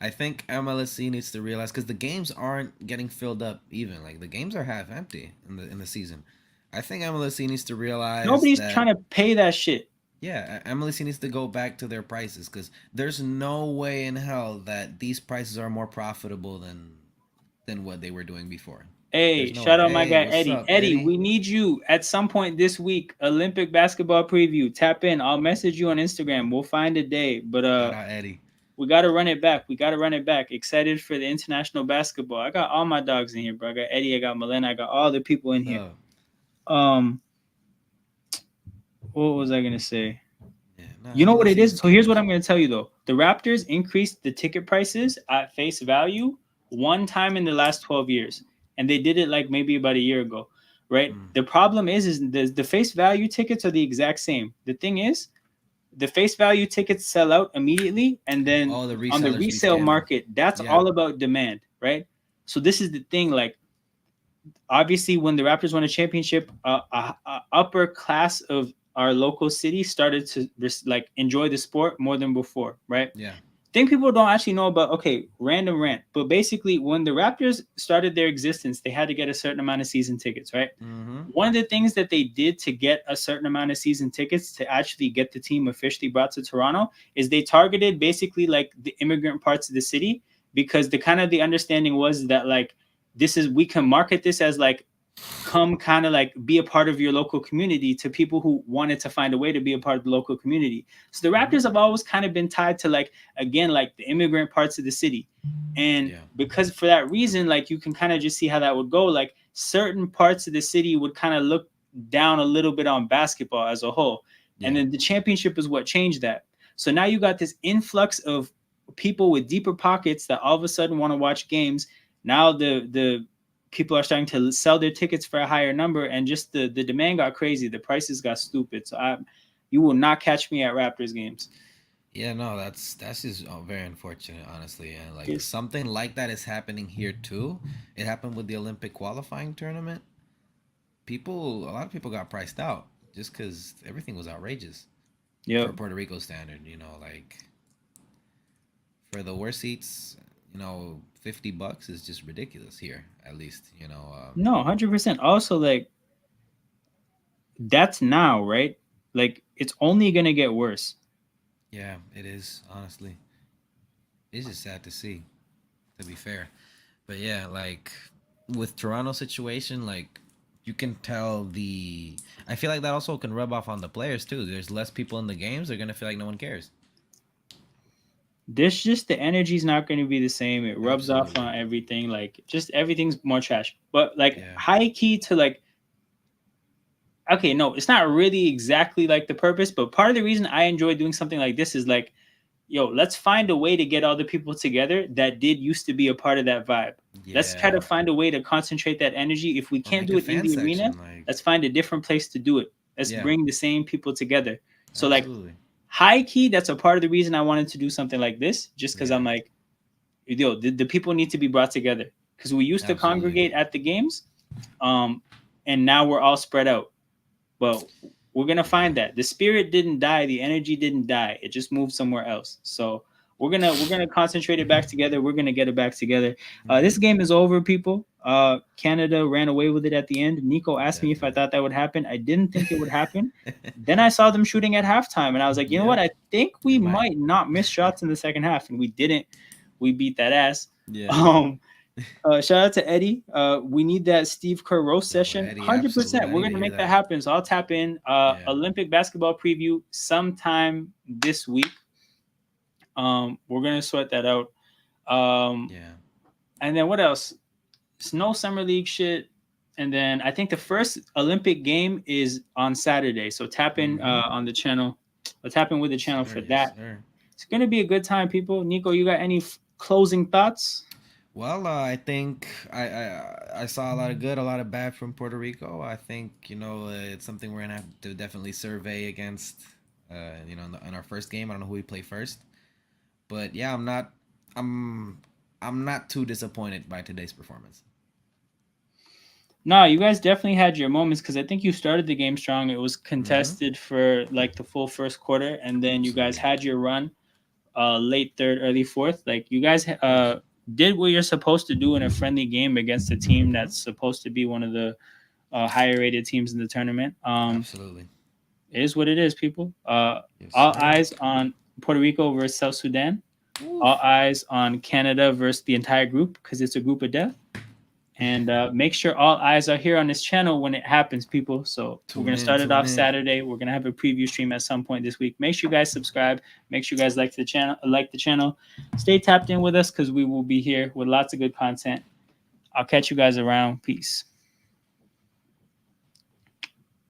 I think MLSC needs to realize because the games aren't getting filled up even. Like the games are half empty in the season. I think MLSC needs to realize Nobody's that trying to pay that shit. yeah, MLSC needs to go back to their prices because there's no way in hell that these prices are more profitable than what they were doing before. Hey, There's no way. shout out my Hey, guy what's Eddie. up, Eddie, Eddie? we need you at some point this week. Olympic basketball preview. Tap in. I'll message you on Instagram. We'll find a day. But Shout out Eddie. we gotta run it back. We gotta run it back. Excited for the international basketball. I got all my dogs in here, bro. I got Eddie. I got Milena. I got all the people in here. Oh, Um, what was I gonna say? yeah. No, You know what it MLSC is? is So here's what scammers. I'm going to tell you though. The Raptors increased the ticket prices at face value one time in the last 12 years. And they did it like maybe about a year ago, right? Mm. The problem is the face value tickets are the exact same. The thing is, the face value tickets sell out immediately and then All the on the resellers be resale scamming. market, that's Yeah. all about demand, right? So this is the thing like obviously when the Raptors won a championship, a upper class of our local city started to like enjoy the sport more than before, right? Yeah. Think people don't actually know about. Okay, random rant, but basically when the Raptors started their existence, they had to get a certain amount of season tickets, right? Mm-hmm. One of the things that they did to get a certain amount of season tickets to actually get the team officially brought to Toronto is they targeted basically like the immigrant parts of the city because the understanding was that like this is we can market this as like come kind of like be a part of your local community to people who wanted to find a way to be a part of the local community. So the Mm-hmm. Raptors have always kind of been tied to like again like the immigrant parts of the city. And Yeah. because for that reason like you can kind of just see how that would go like certain parts of the city would kind of look down a little bit on basketball as a whole. And Yeah. then the championship is what changed that. So now you got this influx of people with deeper pockets that all of a sudden want to watch games. Now the people are starting to sell their tickets for a higher number and just the demand got crazy, the prices got stupid. So you will not catch me at Raptors games. Yeah, no, that's just very unfortunate, honestly. And like Yes. something like that is happening here too. It happened with the Olympic qualifying tournament. A lot of people got priced out just because everything was outrageous for Yep. Puerto Rico standard. Like for the worst seats, $50 is just ridiculous here. At least, No, 100%. Also like that's now, right? Like it's only going to get worse. yeah, it is. Honestly, it's just sad to see. To be fair, but yeah, like with Toronto situation, like you can tell the. I feel like that also can rub off on the players too. There's less people in the games. They're gonna feel like no one cares. This just the energy's not going to be the same. It rubs off Absolutely. on everything. Like just everything's more trash. But like Yeah. high key to like, okay, no, it's not really exactly like the purpose, but part of the reason I enjoy doing something like this is like, yo, let's find a way to get all the people together that did used to be a part of that vibe. Let's try to Yeah. find a way to concentrate that energy. If we Or can't make do a it in fan the arena, section. Like, let's find a different place to do it. Let's yeah. bring the same people together. So like Absolutely. high key, that's a part of the reason I wanted to do something like this, just because I'm Yeah. like, yo, the people need to be brought together. Because we used to Absolutely. congregate at the games, um, and now we're all spread out. But we're gonna Yeah. find that the spirit didn't die, the energy didn't die. It just moved somewhere else. So we're gonna concentrate it back together. We're gonna get it back together. This Mm-hmm. game is over, people. Canada ran away with it at the end. Nico asked me if I Definitely. thought that would happen. I didn't think it would happen. Then I saw them shooting at halftime, and I was like, you know what? Yep. I think we It might. might not miss shots in the second half, and we didn't. We beat that ass. Yeah. Um, Shout out to Eddie. We need that Steve Kerr roast Yo, session. Eddie, 100%. absolutely. I We're need to gonna hear make that that. happen. So I'll tap in. Yeah. Olympic basketball preview sometime this week. We're gonna sort that out. Um, Yeah. and then what else? No summer league shit. And then I think the first Olympic game is on Saturday. So tap in Mm-hmm. on the channel. Tap in with the Yes, channel sir. for Yes, that. sir. It's gonna be a good time, people. Nico, you got any closing thoughts? Well, I think I saw a lot of good, a lot of bad from Puerto Rico. I think it's something we're gonna have to definitely survey against. In our first game, I don't know who we play first, but yeah, I'm I'm not too disappointed by today's performance. No, you guys definitely had your moments because I think you started the game strong. It was Mm-hmm. contested for like the full first quarter, and then you guys Absolutely, had your run, late third, early fourth. Like you guys of course. did what you're supposed to do in a friendly game against a team Mm-hmm. that's supposed to be one of the higher rated teams in the tournament. Absolutely. It is what it is, people. Yes, All sir. eyes on Puerto Rico versus South Sudan. All Oof. eyes on Canada versus the entire group because it's a group of death. And make sure all eyes are here on this channel when it happens, people. So we're Tune gonna in, start it tune off in. Saturday. We're gonna have a preview stream at some point this week. Make sure you guys subscribe. Make sure you guys like the channel. Stay tapped in with us because we will be here with lots of good content. I'll catch you guys around. Peace.